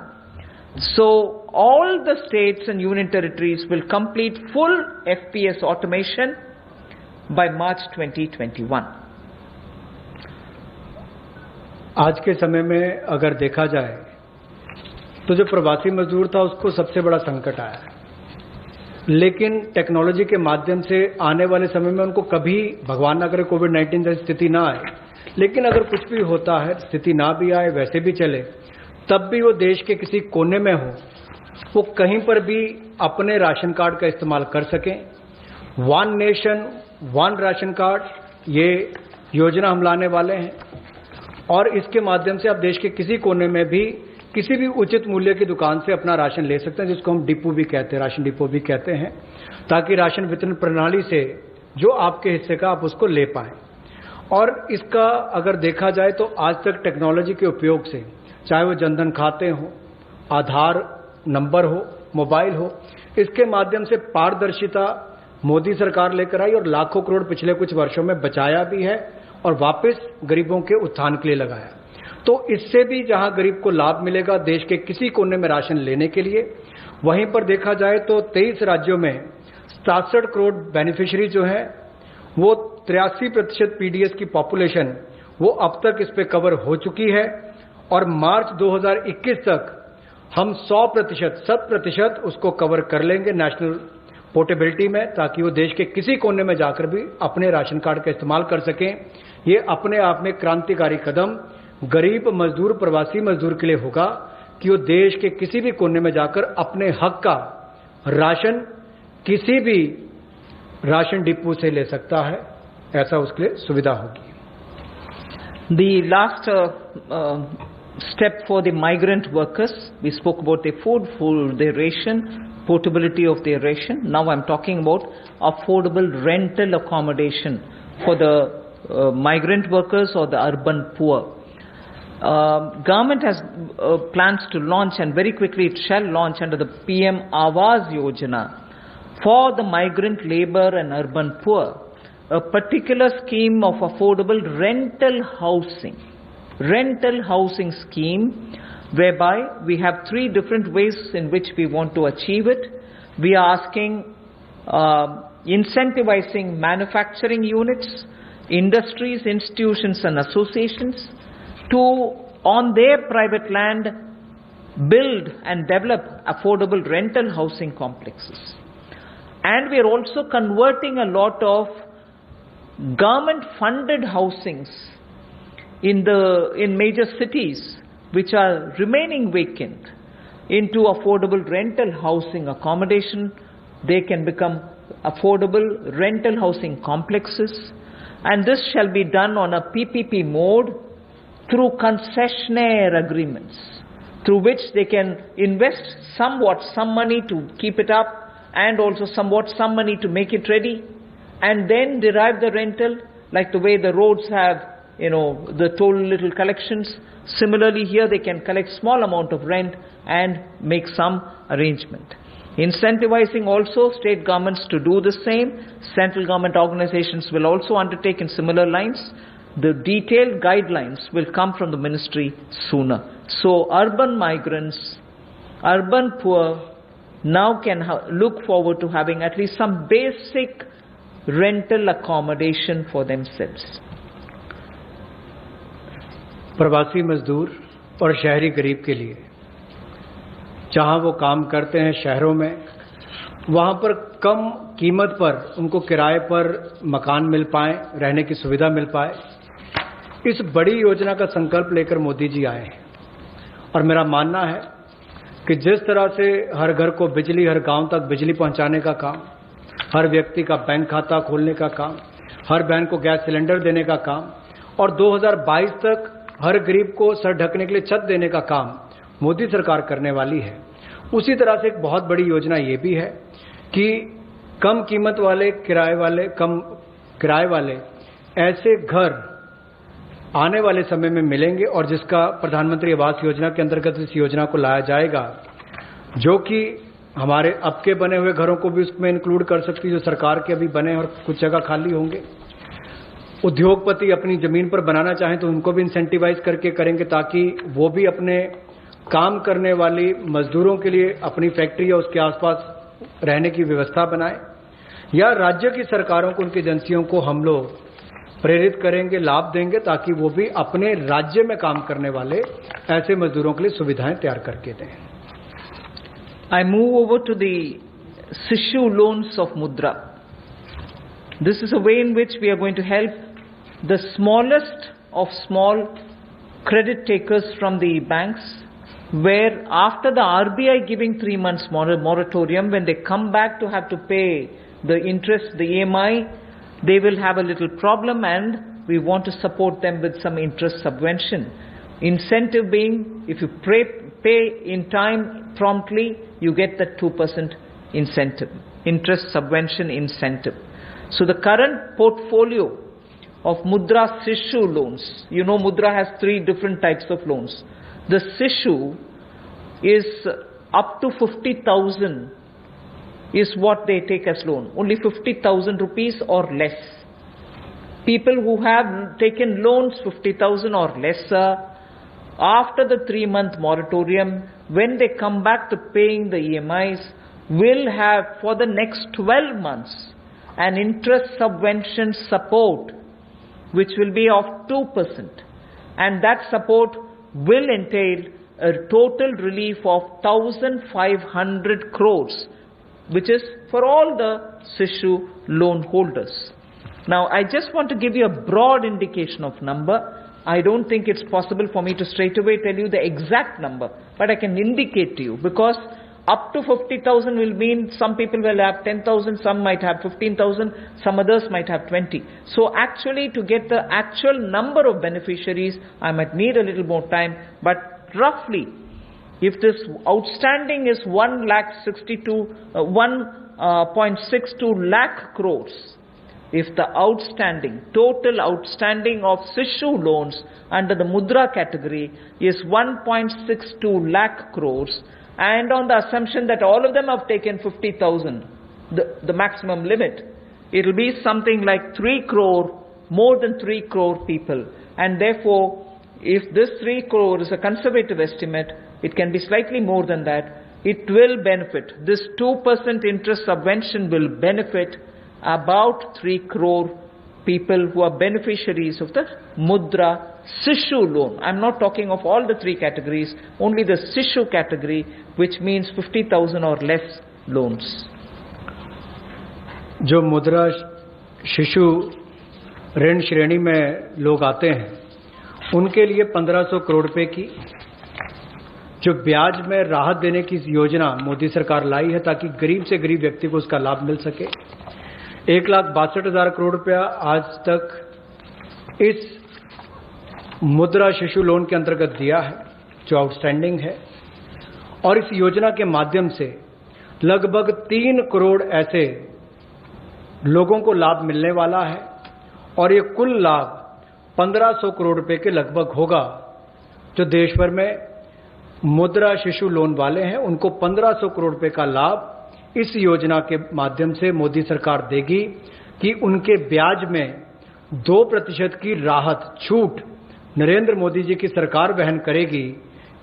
So all the states and union territories will complete full FPS automation by March 2021. आज के समय में अगर देखा जाए तो जो प्रवासी मजदूर था उसको सबसे बड़ा संकट आया, लेकिन टेक्नोलॉजी के माध्यम से आने वाले समय में उनको कभी भगवान ना करे कोविड-19 जैसी स्थिति ना आए, लेकिन अगर कुछ भी होता है, स्थिति ना भी आए, वैसे भी चले, तब भी वो देश के किसी कोने में हो, वो कहीं पर भी अपने राशन कार्ड का इस्तेमाल कर सकें। One nation one ration card, ये योजना हम लाने वाले हैं और इसके माध्यम से आप देश के किसी कोने में भी किसी भी उचित मूल्य की दुकान से अपना राशन ले सकते हैं, जिसको हम डिपो भी कहते हैं, राशन डिपो भी कहते हैं, ताकि राशन वितरण प्रणाली से जो आपके हिस्से का आप उसको ले पाएं। और इसका अगर देखा जाए तो आज तक टेक्नोलॉजी के उपयोग से, चाहे वो जनधन खाते हो, आधार नंबर हो, मोबाइल हो, इसके माध्यम से पारदर्शिता मोदी सरकार लेकर आई और लाखों करोड़ पिछले कुछ वर्षों में बचाया भी है और वापस गरीबों के उत्थान के लिए लगाया। तो इससे भी जहां गरीब को लाभ मिलेगा देश के किसी कोने में राशन लेने के लिए, वहीं पर देखा जाए तो 23 राज्यों में 67 करोड़ बेनिफिशियरी जो है वो 83% पीडीएस की पॉपुलेशन वो अब तक इस पे कवर हो चुकी है और मार्च 2021 तक हम 100% उसको कवर कर लेंगे नेशनल पोर्टेबिलिटी में, ताकि वो देश के किसी कोने में जाकर भी अपने राशन कार्ड का इस्तेमाल कर सकें। ये अपने आप में क्रांतिकारी कदम गरीब मजदूर, प्रवासी मजदूर के लिए होगा कि वो देश के किसी भी कोने में जाकर अपने हक का राशन किसी भी राशन डिपो से ले सकता है, ऐसा उसके लिए सुविधा होगी। The last step for the migrant workers, we spoke about their food, their ration, portability of their ration. Now I'm talking about affordable rental accommodation for the migrant workers or the urban poor. Government has plans to launch, and very quickly it shall launch under the PM Awas Yojana for the migrant labor and urban poor, a particular scheme of affordable rental housing scheme, whereby we have 3 different ways in which we want to achieve it. We are asking incentivizing manufacturing units, industries, institutions and associations to, on their private land, build and develop affordable rental housing complexes. And we are also converting a lot of government-funded housings in major cities which are remaining vacant into affordable rental housing accommodation. They can become affordable rental housing complexes, and this shall be done on a PPP mode through concessionaire agreements, through which they can invest somewhat some money to keep it up and also somewhat some money to make it ready, and then derive the rental, like the way the roads have, the toll little collections. Similarly here they can collect small amount of rent and make some arrangement. Incentivizing also state governments to do the same. Central government organizations will also undertake in similar lines. The detailed guidelines will come from the ministry sooner. So urban migrants, urban poor now can look forward to having at least some basic rental accommodation for themselves. प्रवासी मजदूर और शहरी गरीब के लिए जहां वो काम करते हैं शहरों में, वहां पर कम कीमत पर उनको किराए पर मकान मिल पाए, रहने की सुविधा मिल पाए, इस बड़ी योजना का संकल्प लेकर मोदी जी आए हैं। और मेरा मानना है कि जिस तरह से हर घर को बिजली, हर गांव तक बिजली पहुंचाने का काम, हर व्यक्ति का बैंक खाता खोलने का काम, हर बहन को गैस सिलेंडर देने का काम और 2022 तक हर गरीब को सर ढकने के लिए छत देने का काम मोदी सरकार करने वाली है, उसी तरह से एक बहुत बड़ी योजना ये भी है कि कम कीमत वाले कम किराए वाले ऐसे घर आने वाले समय में मिलेंगे और जिसका प्रधानमंत्री आवास योजना के अंतर्गत इस योजना को लाया जाएगा, जो कि हमारे अब के बने हुए घरों को भी उसमें इंक्लूड कर सकती है, जो सरकार के अभी बने और कुछ जगह खाली होंगे। उद्योगपति अपनी जमीन पर बनाना चाहें तो उनको भी इंसेंटिवाइज करके करेंगे, ताकि वो भी अपने काम करने वाली मजदूरों के लिए अपनी फैक्ट्री या उसके आसपास रहने की व्यवस्था बनाएं, या राज्य की सरकारों को, उनकी एजेंसियों को हम लोग प्रेरित करेंगे, लाभ देंगे, ताकि वो भी अपने राज्य में काम करने वाले ऐसे मजदूरों के लिए सुविधाएं तैयार करके दें। I move over to the Shishu loans of Mudra. This is a way in which we are going to help the smallest of small credit takers from the banks, where after the RBI giving 3 months moratorium, when they come back to have to pay the interest, the EMI, they will have a little problem, and we want to support them with some interest subvention. Incentive being, if you pay in time promptly, you get that 2% incentive, interest subvention incentive. So the current portfolio of Mudra Shishu loans, Mudra has 3 different types of loans. The Shishu is up to 50,000 is what they take as loan, only 50,000 rupees or less. People who have taken loans 50,000 or lesser, after the 3-month moratorium, when they come back to paying the EMIs, will have for the next 12 months an interest subvention support which will be of 2%, and that support will entail a total relief of 1,500 crores, which is for all the Shishu loan holders. Now, I just want to give you a broad indication of number. I don't think it's possible for me to straight away tell you the exact number, but I can indicate to you, because up to 50,000 will mean some people will have 10,000, some might have 15,000, some others might have 20. So actually, to get the actual number of beneficiaries, I might need a little more time, but roughly, if this outstanding is 1.62 lakh crores, if the total outstanding of Shishu loans under the Mudra category is 1.62 lakh crores, and on the assumption that all of them have taken 50,000, the maximum limit, it will be something like 3 crore, more than 3 crore people. And therefore, if this 3 crore is a conservative estimate, it can be slightly more than that. It will benefit. This 2% interest subvention will benefit about 3 crore people who are beneficiaries of the Mudra Shishu loan. I'm not talking of all the 3 categories, only the Shishu category, which means 50,000 or less loans. जो मुद्रा शिशु ऋण श्रेणी में लोग आते हैं उनके लिए 1500 करोड़ रुपए की जो ब्याज में राहत देने की योजना मोदी सरकार लाई है ताकि गरीब से गरीब व्यक्ति को उसका लाभ मिल सके। 1,62,000 करोड़ रुपया आज तक इस मुद्रा शिशु लोन के अंतर्गत दिया है जो आउटस्टैंडिंग है, और इस योजना के माध्यम से लगभग 3 करोड़ ऐसे लोगों को लाभ मिलने वाला है, और ये कुल लाभ 1500 करोड़ रुपए के लगभग होगा। जो देश भर में मुद्रा शिशु लोन वाले हैं उनको 1500 करोड़ रुपए का लाभ इस योजना के माध्यम से मोदी सरकार देगी कि उनके ब्याज में 2% की राहत छूट नरेंद्र मोदी जी की सरकार वहन करेगी,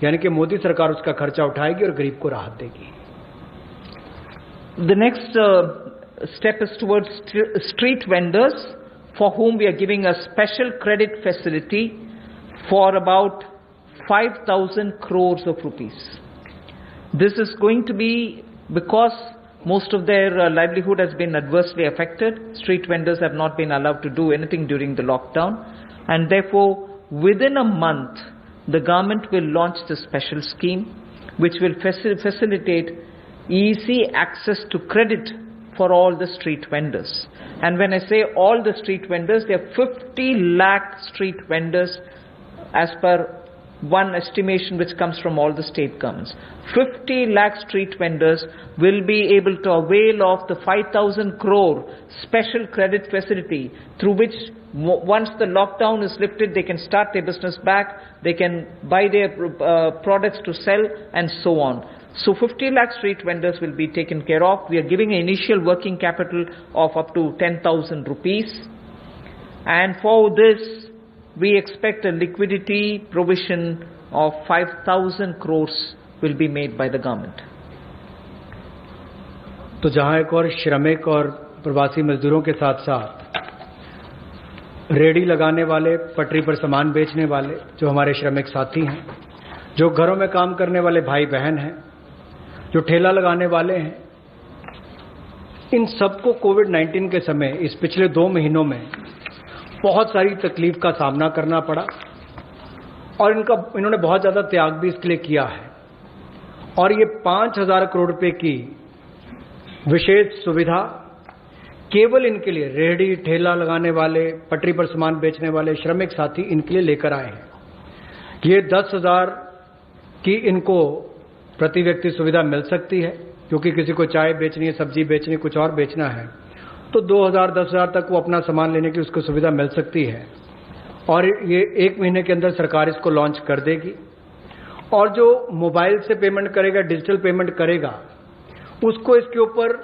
यानी कि मोदी सरकार उसका खर्चा उठाएगी और गरीब को राहत देगी। The next step is towards street vendors, for whom we are giving a special credit facility for about 5,000 crores of rupees. This is going to be because most of their livelihood has been adversely affected. Street vendors have not been allowed to do anything during the lockdown, and therefore within a month the government will launch this special scheme which will facilitate easy access to credit for all the street vendors. And when I say all the street vendors, there are 50 lakh street vendors as per one estimation which comes from all the state governments. 50 lakh street vendors will be able to avail of the 5,000 crore special credit facility through which once the lockdown is lifted, they can start their business back, they can buy their products to sell and so on. So 50 lakh street vendors will be taken care of. We are giving an initial working capital of up to 10,000 rupees. And for this, we expect a liquidity provision of 5,000 crores will be made by the government. तो जहां एक और श्रमिक और प्रवासी मजदूरों के साथ साथ रेडी लगाने वाले, पटरी पर सामान बेचने वाले जो हमारे श्रमिक साथी हैं, जो घरों में काम करने वाले भाई बहन हैं, जो ठेला लगाने वाले हैं, इन सबको कोविड-19 के समय इस पिछले 2 महीनों में बहुत सारी तकलीफ का सामना करना पड़ा, और इन्होंने बहुत ज्यादा त्याग भी इसके लिए किया है। और ये 5,000 करोड़ रुपए की विशेष सुविधा केवल इनके लिए, रेहड़ी ठेला लगाने वाले, पटरी पर सामान बेचने वाले श्रमिक साथी, इनके लिए लेकर आए हैं। ये 10,000 की इनको प्रति व्यक्ति सुविधा मिल सकती है, क्योंकि किसी को चाय बेचनी है, सब्जी बेचनी है, कुछ और बेचना है, तो 2,000 10,000 तक वो अपना सामान लेने की उसको सुविधा मिल सकती है। और ये 1 महीने के अंदर सरकार इसको लॉन्च कर देगी। और जो मोबाइल से पेमेंट करेगा, डिजिटल पेमेंट करेगा, उसको इसके ऊपर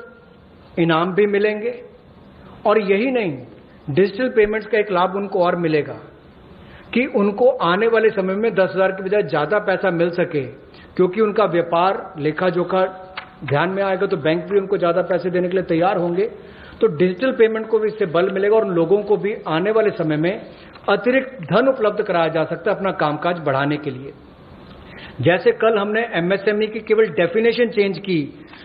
इनाम भी मिलेंगे। और यही नहीं, डिजिटल पेमेंट्स का एक लाभ उनको और मिलेगा कि उनको आने वाले समय में 10,000 की बजाय ज्यादा पैसा मिल सके, क्योंकि उनका व्यापार लेखा जोखा ध्यान में आएगा तो बैंक भी उनको ज्यादा पैसे देने के लिए तैयार होंगे। तो डिजिटल पेमेंट को भी इससे बल मिलेगा और उन लोगों को भी आने वाले समय में अतिरिक्त धन उपलब्ध कराया जा सकता है अपना कामकाज बढ़ाने के लिए। जैसे कल हमने एमएसएमई की केवल डेफिनेशन चेंज की,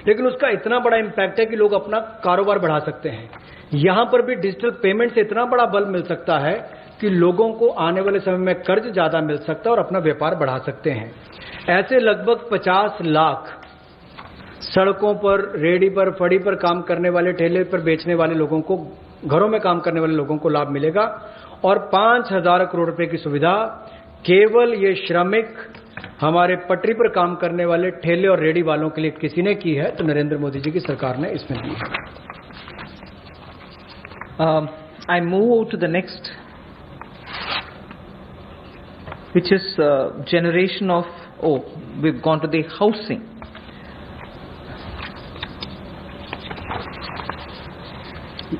लेकिन उसका इतना बड़ा इंपैक्ट है कि लोग अपना कारोबार बढ़ा सकते हैं। यहां पर भी डिजिटल पेमेंट से इतना बड़ा बल मिल सकता है कि लोगों को आने वाले समय में कर्ज ज्यादा मिल सकता है और अपना व्यापार बढ़ा सकते हैं। ऐसे लगभग 50 लाख सड़कों पर, रेडी पर, फड़ी पर काम करने वाले, ठेले पर बेचने वाले लोगों को, घरों में काम करने वाले लोगों को लाभ मिलेगा। और 5,000 करोड़ रुपए की सुविधा केवल ये श्रमिक, हमारे पटरी पर काम करने वाले ठेले और रेडी वालों के लिए किसी ने की है, तो नरेंद्र मोदी जी की सरकार ने इसमें दी है। I move to the next, which is generation of, we've gone to the housing.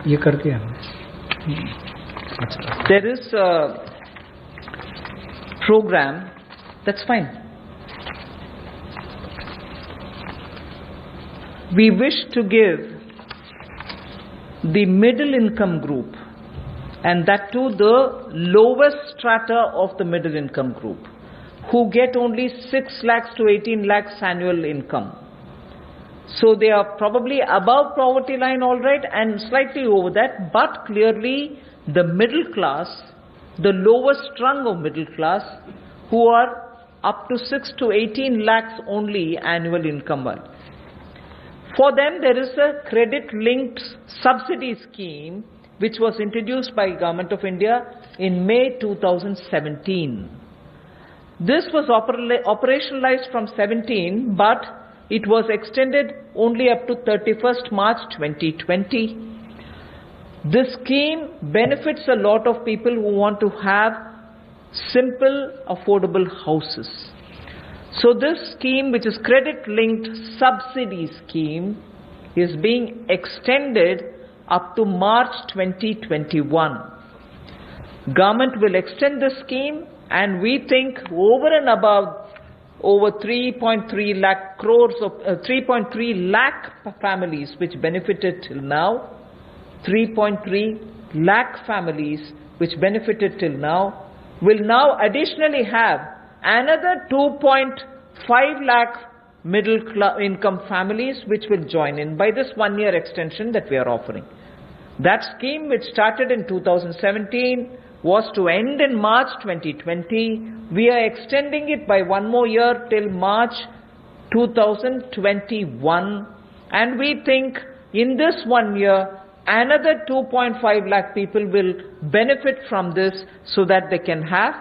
ये कर दिया हमने। There is a program, that's fine. We wish to give the middle income group, and that too the lowest strata of the middle income group, who get only 6 lakhs to 18 lakhs annual income. So they are probably above poverty line, all right, and slightly over that, but clearly the middle class, the lowest rung of middle class, who are up to 6 to 18 lakhs only annual income. For them, there is a credit-linked subsidy scheme which was introduced by Government of India in May 2017. This was operationalized from 17, but it was extended only up to 31st March 2020. This scheme benefits a lot of people who want to have simple, affordable houses. So this scheme, which is credit-linked subsidy scheme, is being extended up to March 2021. Government will extend the scheme, and we think over and above over 3.3 lakh crores of 3.3 lakh families which benefited till now, 3.3 lakh families which benefited till now, will now additionally have another 2.5 lakh middle income families which will join in by this 1-year extension that we are offering. That scheme, which started in 2017, was to end in March 2020. We are extending it by 1 more year till March 2021, and we think in this 1 year another 2.5 lakh people will benefit from this so that they can have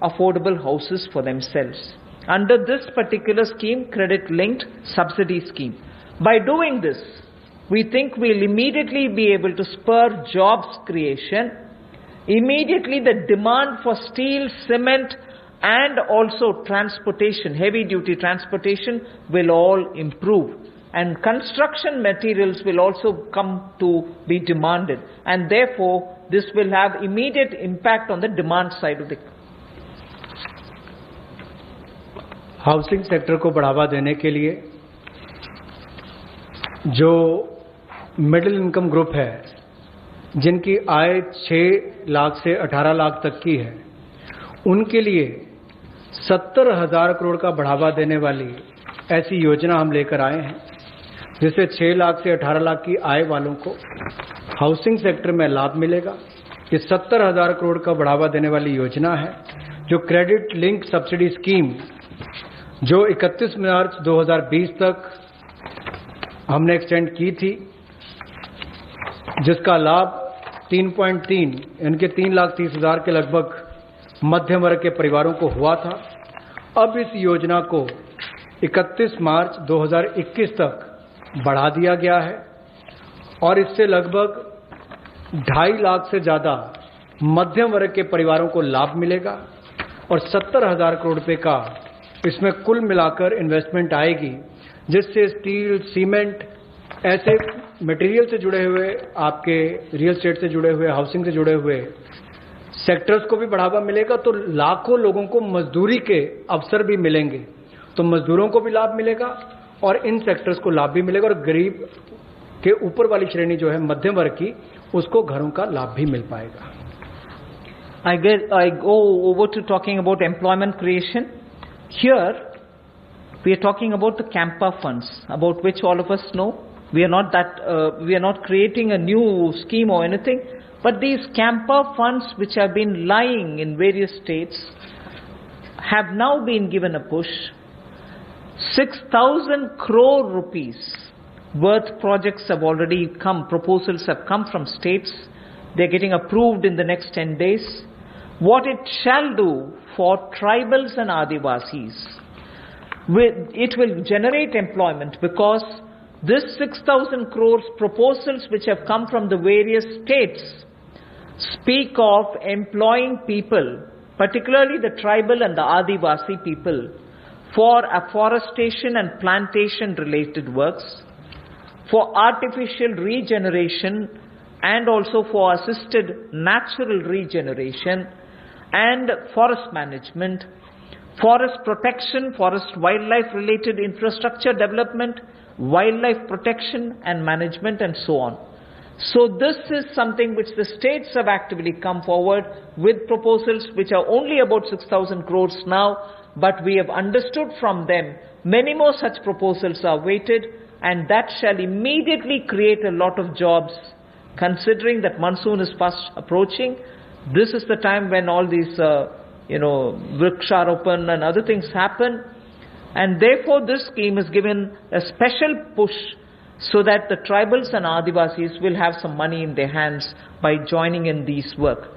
affordable houses for themselves under this particular scheme, credit-linked subsidy scheme. By doing this, we think we'll immediately be able to spur jobs creation. Immediately the demand for steel, cement and also transportation, heavy-duty transportation will all improve. And construction materials will also come to be demanded. And therefore, this will have immediate impact on the demand side of the housing sector को बढ़ावा देने के लिए जो middle income group है, जिनकी आय 6 लाख से 18 लाख तक की है, उनके लिए 70,000 करोड़ का बढ़ावा देने वाली ऐसी योजना हम लेकर आए हैं, जिससे 6 लाख से 18 लाख की आय वालों को हाउसिंग सेक्टर में लाभ मिलेगा। ये 70,000 करोड़ का बढ़ावा देने वाली योजना है, जो क्रेडिट लिंक सब्सिडी स्कीम जो 31 मार्च 2020 तक हमने एक्सटेंड की थी, जिसका लाभ 3.3 इनके 3,30,000 के लगभग मध्यम वर्ग के परिवारों को हुआ था। अब इस योजना को 31 मार्च 2021 तक बढ़ा दिया गया है और इससे लगभग 2.5 लाख से ज्यादा मध्यम वर्ग के परिवारों को लाभ मिलेगा और 70,000 करोड़ रुपए का इसमें कुल मिलाकर इन्वेस्टमेंट आएगी, जिससे स्टील, सीमेंट, ऐसे मटेरियल से जुड़े हुए, आपके रियल एस्टेट से जुड़े हुए, हाउसिंग से जुड़े हुए सेक्टर्स को भी बढ़ावा मिलेगा। तो लाखों लोगों को मजदूरी के अवसर भी मिलेंगे, तो मजदूरों को भी लाभ मिलेगा और इन सेक्टर्स को लाभ भी मिलेगा और गरीब के ऊपर वाली श्रेणी जो है मध्यम वर्ग की, उसको घरों का लाभ भी मिल पाएगा। I go over to talking about employment creation. Here, we are talking about the Campa funds, about which all of us know. We are not creating a new scheme or anything, but these Campa funds, which have been lying in various states, have now been given a push. 6,000 crore rupees worth projects have already come, proposals have come from states. They are getting approved in the next 10 days. What it shall do for tribals and Adivasis, it will generate employment, because this 6,000 crores proposals which have come from the various states speak of employing people, particularly the tribal and the Adivasi people, for afforestation and plantation related works, for artificial regeneration and also for assisted natural regeneration, and forest management, forest protection, forest wildlife related infrastructure development, wildlife protection and management, and so on. So this is something which the states have actively come forward with proposals which are only about 6,000 crores now, but we have understood from them many more such proposals are waited, and that shall immediately create a lot of jobs. Considering that monsoon is fast approaching, this is the time when all these, vriksharopan and other things happen. And therefore this scheme is given a special push so that the tribals and Adivasis will have some money in their hands by joining in these work.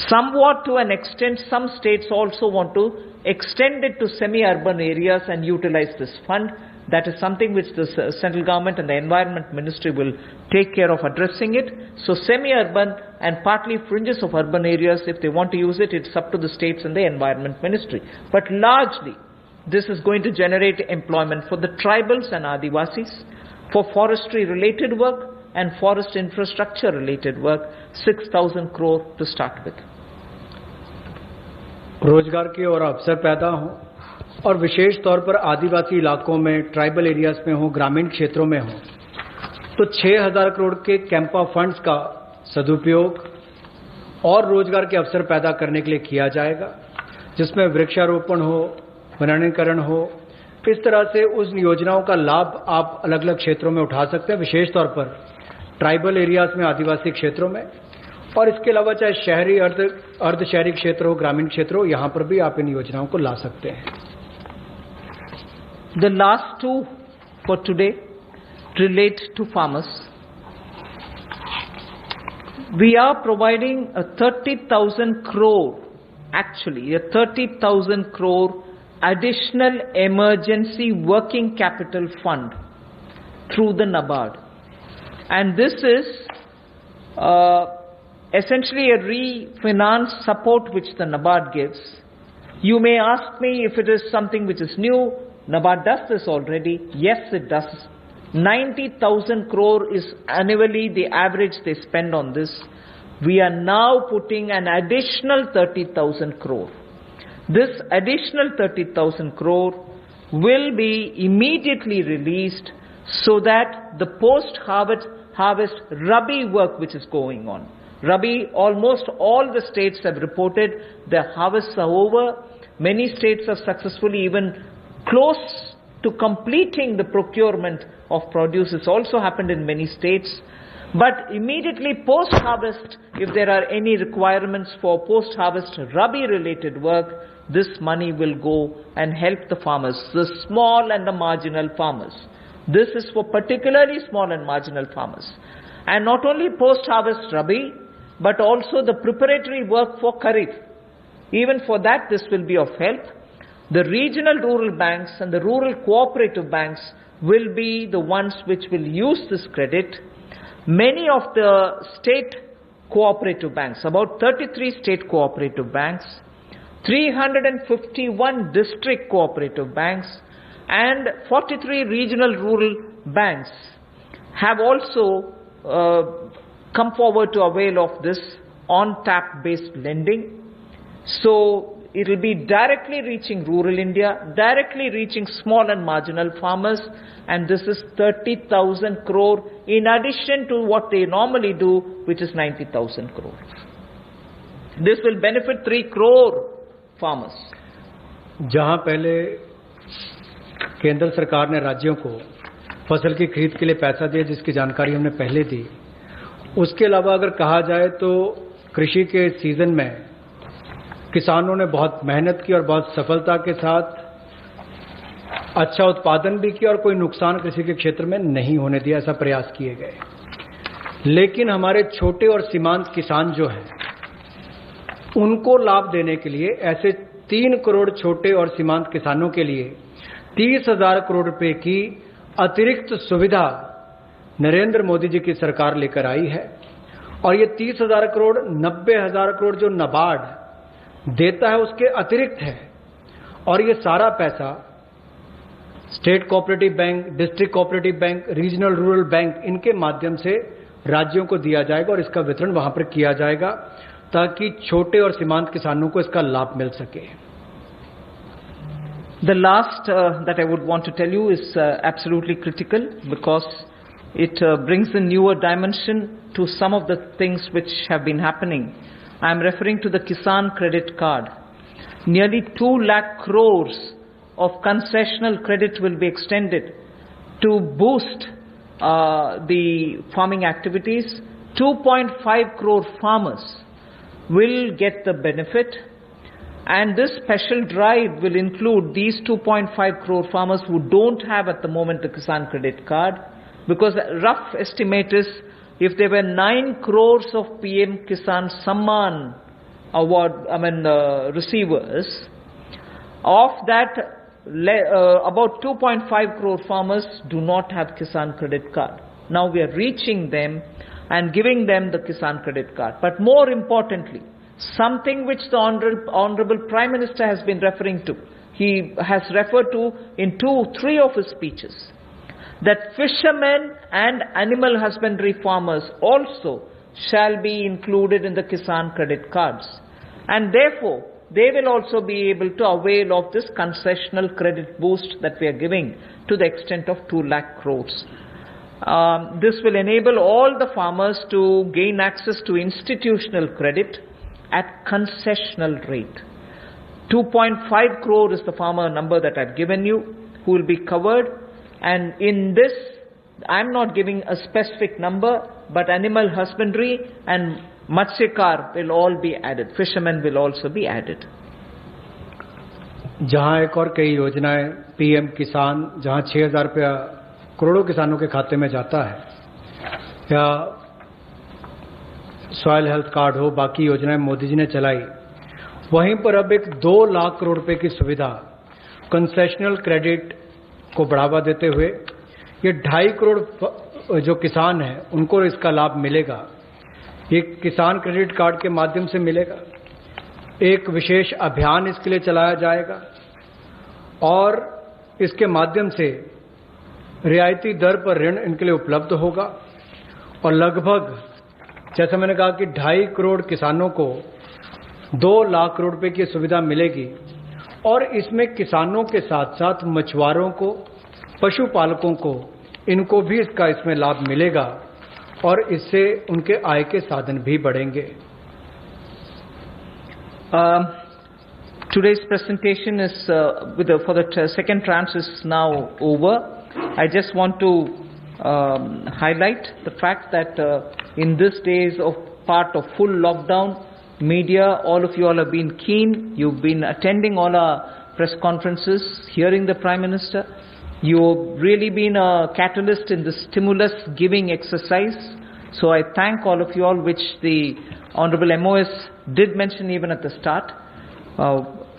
Somewhat to an extent, some states also want to extend it to semi-urban areas and utilize this fund. That is something which the central government and the Environment Ministry will take care of addressing it. So semi-urban and partly fringes of urban areas, if they want to use it, it's up to the states and the Environment Ministry. But largely, this is going to generate employment for the tribals and Adivasis, for forestry-related work and forest infrastructure-related work, 6,000 crore to start with. रोजगार के और अवसर पैदा हों और विशेष तौर पर आदिवासी इलाकों में, ट्राइबल एरियाज में हो, ग्रामीण क्षेत्रों में हो, तो 6,000 करोड़ के कैंपा फंड्स का सदुपयोग और रोजगार के अवसर पैदा करने के लिए किया जाएगा, जिसमें वृक्षारोपण हो, वनीकरण हो। इस तरह से उस योजनाओं का लाभ आप अलग अलग क्षेत्रों में उठा सकते हैं, विशेष तौर पर ट्राइबल एरियाज में, आदिवासी क्षेत्रों में, और इसके अलावा चाहे शहरी अर्ध शहरी क्षेत्र हो, ग्रामीण क्षेत्र हो, यहां पर भी आप इन योजनाओं को ला सकते हैं। The last two for today relate to farmers. We are providing a 30,000 crore, actually a 30,000 crore additional emergency working capital fund through the NABARD. And this is essentially a refinance support which the NABARD gives. You may ask me if it is something which is new. NABARD does this already. Yes, it does. 90,000 crore is annually the average they spend on this. We are now putting an additional 30,000 crore. This additional 30,000 crore will be immediately released so that the post-harvest Rabi work which is going on. Rabi, almost all the states have reported their harvests are over. Many states have successfully even close to completing the procurement of produce. It's also happened in many states. But immediately post-harvest, if there are any requirements for post-harvest Rabi-related work, this money will go and help the farmers, the small and the marginal farmers. This is for particularly small and marginal farmers. And not only post-harvest Rabi, but also the preparatory work for Kharif. Even for that, this will be of help. The regional rural banks and the rural cooperative banks will be the ones which will use this credit. Many of the state cooperative banks, about 33 state cooperative banks, 351 district cooperative banks, and 43 regional rural banks have also come forward to avail of this on-tap based lending. So it will be directly reaching rural India, directly reaching small and marginal farmers, and this is 30,000 crore in addition to what they normally do, which is 90,000 crore. This will benefit 3 crore farmers. जहां पहले केंद्र सरकार ने राज्यों को फसल की खरीद के लिए पैसा दिया, जिसकी जानकारी हमने पहले दी, उसके अलावा अगर कहा जाए तो कृषि के सीजन में किसानों ने बहुत मेहनत की और बहुत सफलता के साथ अच्छा उत्पादन भी किया और कोई नुकसान कृषि के क्षेत्र में नहीं होने दिया, ऐसा प्रयास किए गए। लेकिन हमारे छोटे और सीमांत किसान जो हैं, उनको लाभ देने के लिए ऐसे 3 करोड़ छोटे और सीमांत किसानों के लिए 30,000 करोड़ रुपए की अतिरिक्त सुविधा नरेंद्र मोदी जी की सरकार लेकर आई है। और ये 30,000 करोड़ 90,000 करोड़ जो नाबार्ड देता है उसके अतिरिक्त है, और ये सारा पैसा state cooperative bank, district cooperative bank, regional rural bank, इनके माध्यम से राज्यों को दिया जाएगा और इसका वितरण वहां पर किया जाएगा ताकि छोटे और सीमांत किसानों को इसका लाभ मिल सके। The last that I would want to tell you is absolutely critical because it brings a newer dimension to some of the things which have been happening. I am referring to the Kisan Credit Card. Nearly 2 lakh crores of concessional credit will be extended to boost the farming activities. 2.5 crore farmers will get the benefit, and this special drive will include these 2.5 crore farmers who don't have at the moment the Kisan Credit Card, because a rough estimate is if there were 9 crores of PM Kisan Samman award, receivers, of that about 2.5 crore farmers do not have Kisan Credit Card. Now we are reaching them and giving them the Kisan Credit Card. But more importantly, something which the Honorable Prime Minister has been referring to, he has referred to in 2-3 of his speeches, that fishermen and animal husbandry farmers also shall be included in the Kisan Credit Cards. And therefore, they will also be able to avail of this concessional credit boost that we are giving to the extent of 2 lakh crores. This will enable all the farmers to gain access to institutional credit at concessional rate. 2.5 crore is the farmer number that I've given you, who will be covered. And in this, I'm not giving a specific number, but animal husbandry and Matsyakar will all be added. Fishermen will also be added. जहां एक और कई योजनाएं PM किसान, जहां 6,000 रुपया करोड़ों किसानों के खाते में जाता है, या सॉइल हेल्थ कार्ड हो, बाकी योजनाएं मोदी जी ने चलाई, वहीं पर अब एक 2 लाख करोड़ रुपए की सुविधा कंसेशनल क्रेडिट को बढ़ावा देते हुए ये 2.5 करोड़ जो किसान हैं उनको इसका लाभ मिलेगा। ये किसान क्रेडिट कार्ड के माध्यम से मिलेगा। एक विशेष अभियान इसके लिए चलाया जाएगा और इसके माध्यम से रियायती दर पर ऋण इनके लिए उपलब्ध होगा और लगभग, जैसा मैंने कहा कि 2.5 करोड़ किसानों को 2 लाख करोड़ रुपए की सुविधा मिलेगी और इसमें किसानों के साथ साथ मछुआरों को, पशुपालकों को, इनको भी इसमें लाभ मिलेगा और इससे उनके आय के साधन भी बढ़ेंगे। Today's presentation is for the second tranche is now over. I just want to highlight the fact that in these days of part of full lockdown, media, all of you all have been keen. You've been attending all our press conferences, hearing the Prime Minister. You've really been a catalyst in the stimulus giving exercise. So I thank all of you all, which the Honorable MOS did mention even at the start.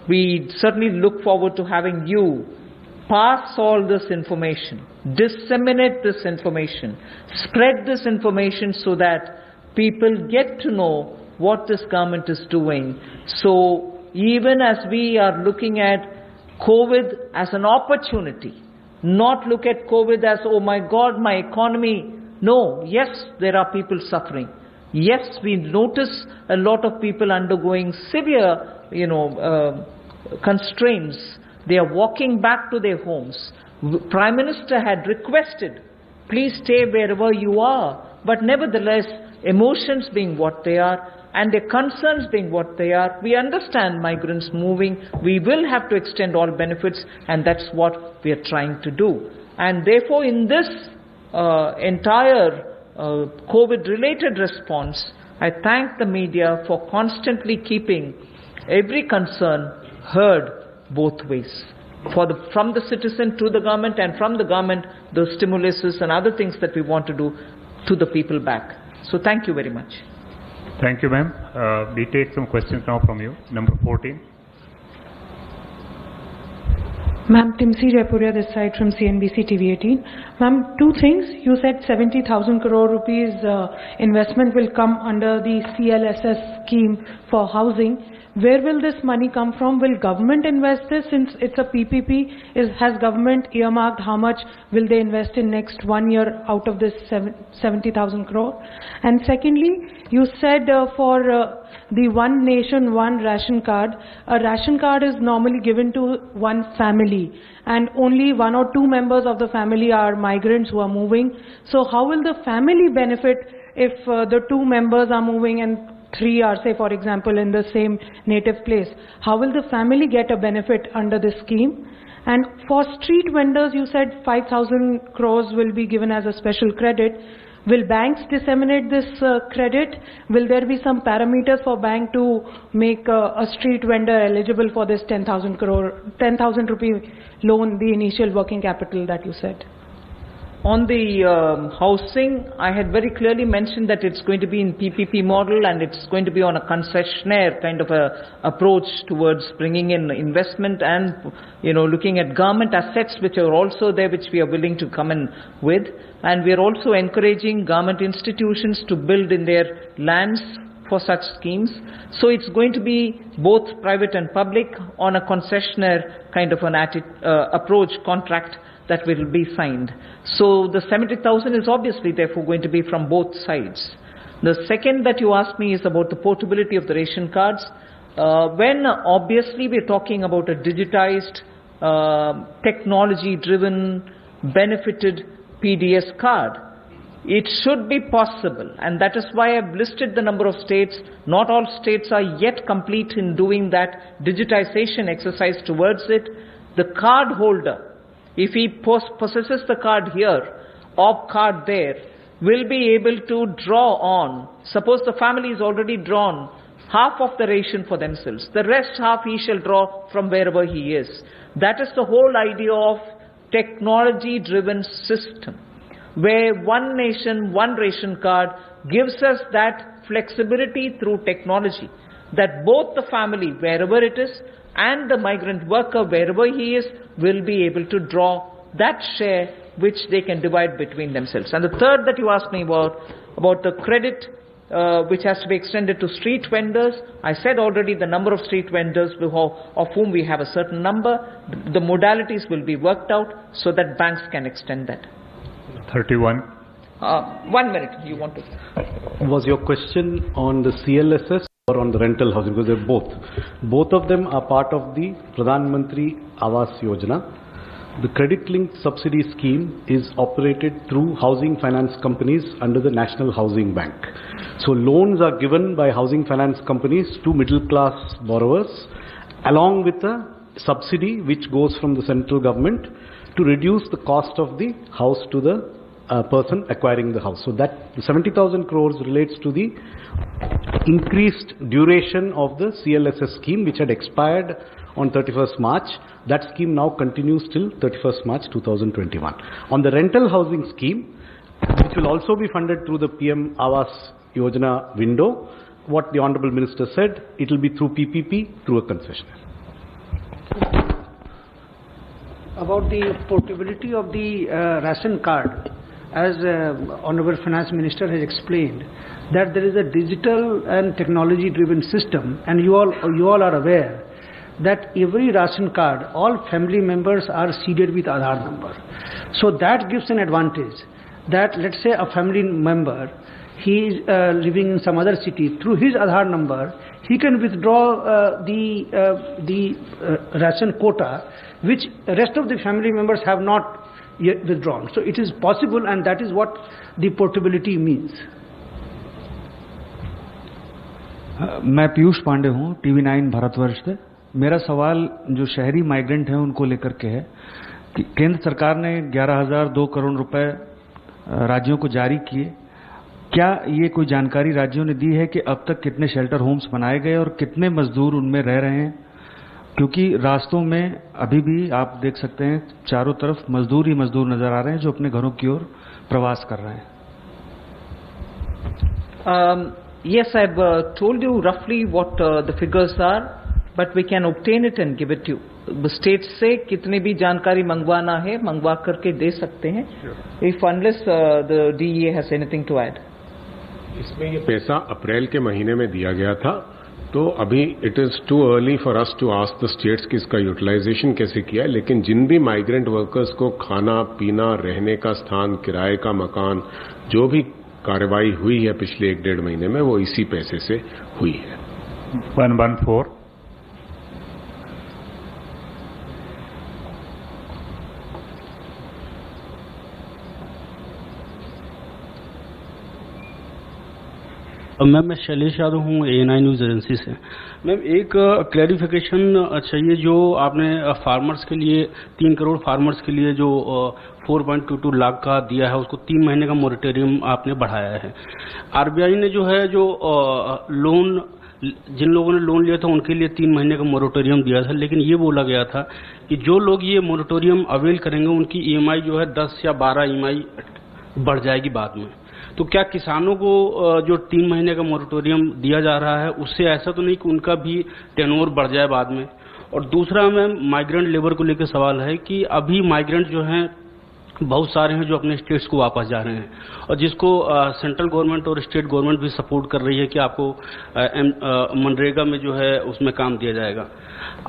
We certainly look forward to having you pass all this information, disseminate this information, spread this information so that people get to know what this government is doing. So even as we are looking at COVID as an opportunity, not look at COVID as, oh my God, my economy. No, yes, there are people suffering. Yes, we notice a lot of people undergoing severe, constraints. They are walking back to their homes. Prime Minister had requested, please stay wherever you are. But nevertheless, emotions being what they are, and their concerns being what they are, we understand migrants moving. We will have to extend all benefits, and that's what we are trying to do. And therefore, in this entire COVID-related response, I thank the media for constantly keeping every concern heard both ways. From the citizen to the government, and from the government, the stimuluses and other things that we want to do to the people back. So thank you very much. Thank you, ma'am. We take some questions now from you. Number 14. Ma'am, Timsi Jaipuria this side from CNBC TV 18. Ma'am, two things. You said 70,000 crore rupees investment will come under the CLSS scheme for housing. Where will this money come from? Will government invest this since it's a PPP? Has government earmarked how much will they invest in next 1 year out of this 70,000 crore? And secondly, you said for the One Nation, One Ration Card, a ration card is normally given to one family and only 1 or 2 members of the family are migrants who are moving. So how will the family benefit if the 2 members are moving and 3 are, say for example, in the same native place? How will the family get a benefit under this scheme? And for street vendors, you said 5,000 crores will be given as a special credit. Will banks disseminate this credit? Will there be some parameters for bank to make a street vendor eligible for this 10,000 rupee loan, the initial working capital that you said? On the housing, I had very clearly mentioned that it's going to be in PPP model and it's going to be on a concessionaire kind of a approach towards bringing in investment and, looking at government assets which are also there, which we are willing to come in with. And we are also encouraging government institutions to build in their lands for such schemes. So it's going to be both private and public on a concessionaire kind of an approach contract that will be signed. So the 70,000 is obviously therefore going to be from both sides. The second that you asked me is about the portability of the ration cards. When obviously we're talking about a digitized, technology-driven, benefited PDS card, it should be possible, and that is why I've listed the number of states. Not all states are yet complete in doing that digitization exercise towards it. The card holder, if he possesses the card here or card there, will be able to draw on. Suppose the family is already drawn half of the ration for themselves. The rest half he shall draw from wherever he is. That is the whole idea of technology-driven system, where one nation, one ration card gives us that flexibility through technology, that both the family, wherever it is, and the migrant worker, wherever he is, will be able to draw that share which they can divide between themselves. And the third that you asked me about the credit which has to be extended to street vendors, I said already the number of street vendors of whom we have a certain number, the modalities will be worked out so that banks can extend that. 31. 1 minute, you want to? Was your question on the CLSS or on the rental housing? Because they're both. Both of them are part of the Pradhan Mantri Awas Yojana. The credit-linked subsidy scheme is operated through housing finance companies under the National Housing Bank. So loans are given by housing finance companies to middle-class borrowers along with a subsidy which goes from the central government to reduce the cost of the house to the person acquiring the house. So that 70,000 crores relates to the increased duration of the CLSS scheme which had expired on 31st March. That scheme now continues till 31st March 2021. On the rental housing scheme, which will also be funded through the PM Awas Yojana window, what the Honorable Minister said, it will be through PPP, through a concessionaire. About the portability of the ration card, as Honorable Finance Minister has explained, that there is a digital and technology-driven system, and you all are aware that every ration card, all family members are seeded with Aadhaar number. So that gives an advantage that, let's say, a family member, he is living in some other city, through his Aadhaar number, he can withdraw the ration quota, which rest of the family members have not yet withdrawn. So it is possible, and that is what the portability means. मैं पीयूष पांडे हूँ, TV9 Bharatvarsh से। मेरा सवाल जो शहरी migrant हैं उनको लेकर के है कि केंद्र सरकार ने 11,002 करोड़ रुपए राज्यों को जारी किए। क्या ये कोई जानकारी राज्यों ने दी है कि अब तक कितने शेल्टर होम्स बनाए गए और कितने मजदूर उनमें रह रहे हैं? क्योंकि रास्तों में अभी भी आप देख सकते हैं चारों तरफ मजदूर ही मजदूर नजर आ रहे हैं जो अपने घरों की ओर प्रवास कर रहे हैं। Yes, I've told you roughly what the figures are, but we can obtain it and give it to you. The states से कितने भी जानकारी मंगवाना है मंगवा करके दे सकते हैं. If unless the DEA has anything to add. इसमें ये पैसा अप्रैल के महीने में दिया गया था, तो अभी it is too early for us to ask the states कि इसका यूटिलाइजेशन कैसे किया है. लेकिन जिन भी माइग्रेंट वर्कर्स को खाना पीना, रहने का स्थान, किराए का मकान, जो भी कार्रवाई हुई है पिछले 1-1.5 महीने में, वो इसी पैसे से हुई है. 114. मैम मैं शैलेश यादव हूँ ANI न्यूज़ एजेंसी से। मैम एक क्लैरिफिकेशन चाहिए, जो आपने फार्मर्स के लिए 3 करोड़ फार्मर्स के लिए जो 4.22 लाख का दिया है, उसको 3 महीने का मोरेटोरियम आपने बढ़ाया है। RBI ने जो है जो लोन, जिन लोगों ने लोन लिया था उनके लिए 3 महीने का मोरेटोरियम दिया था, लेकिन ये बोला गया था कि जो लोग ये मोरेटोरियम अवेल करेंगे उनकी EMI जो है 10 या 12 EMI बढ़ जाएगी बाद में। तो क्या किसानों को जो 3 महीने का मोरेटोरियम दिया जा रहा है उससे ऐसा तो नहीं कि उनका भी टेन्योर बढ़ जाए बाद में? और दूसरा मैम माइग्रेंट लेबर को लेकर सवाल है कि अभी माइग्रेंट जो हैं बहुत सारे हैं जो अपने स्टेट्स को वापस जा रहे हैं, और जिसको सेंट्रल गवर्नमेंट और स्टेट गवर्नमेंट भी सपोर्ट कर रही है कि आपको मनरेगा में जो है उसमें काम दिया जाएगा।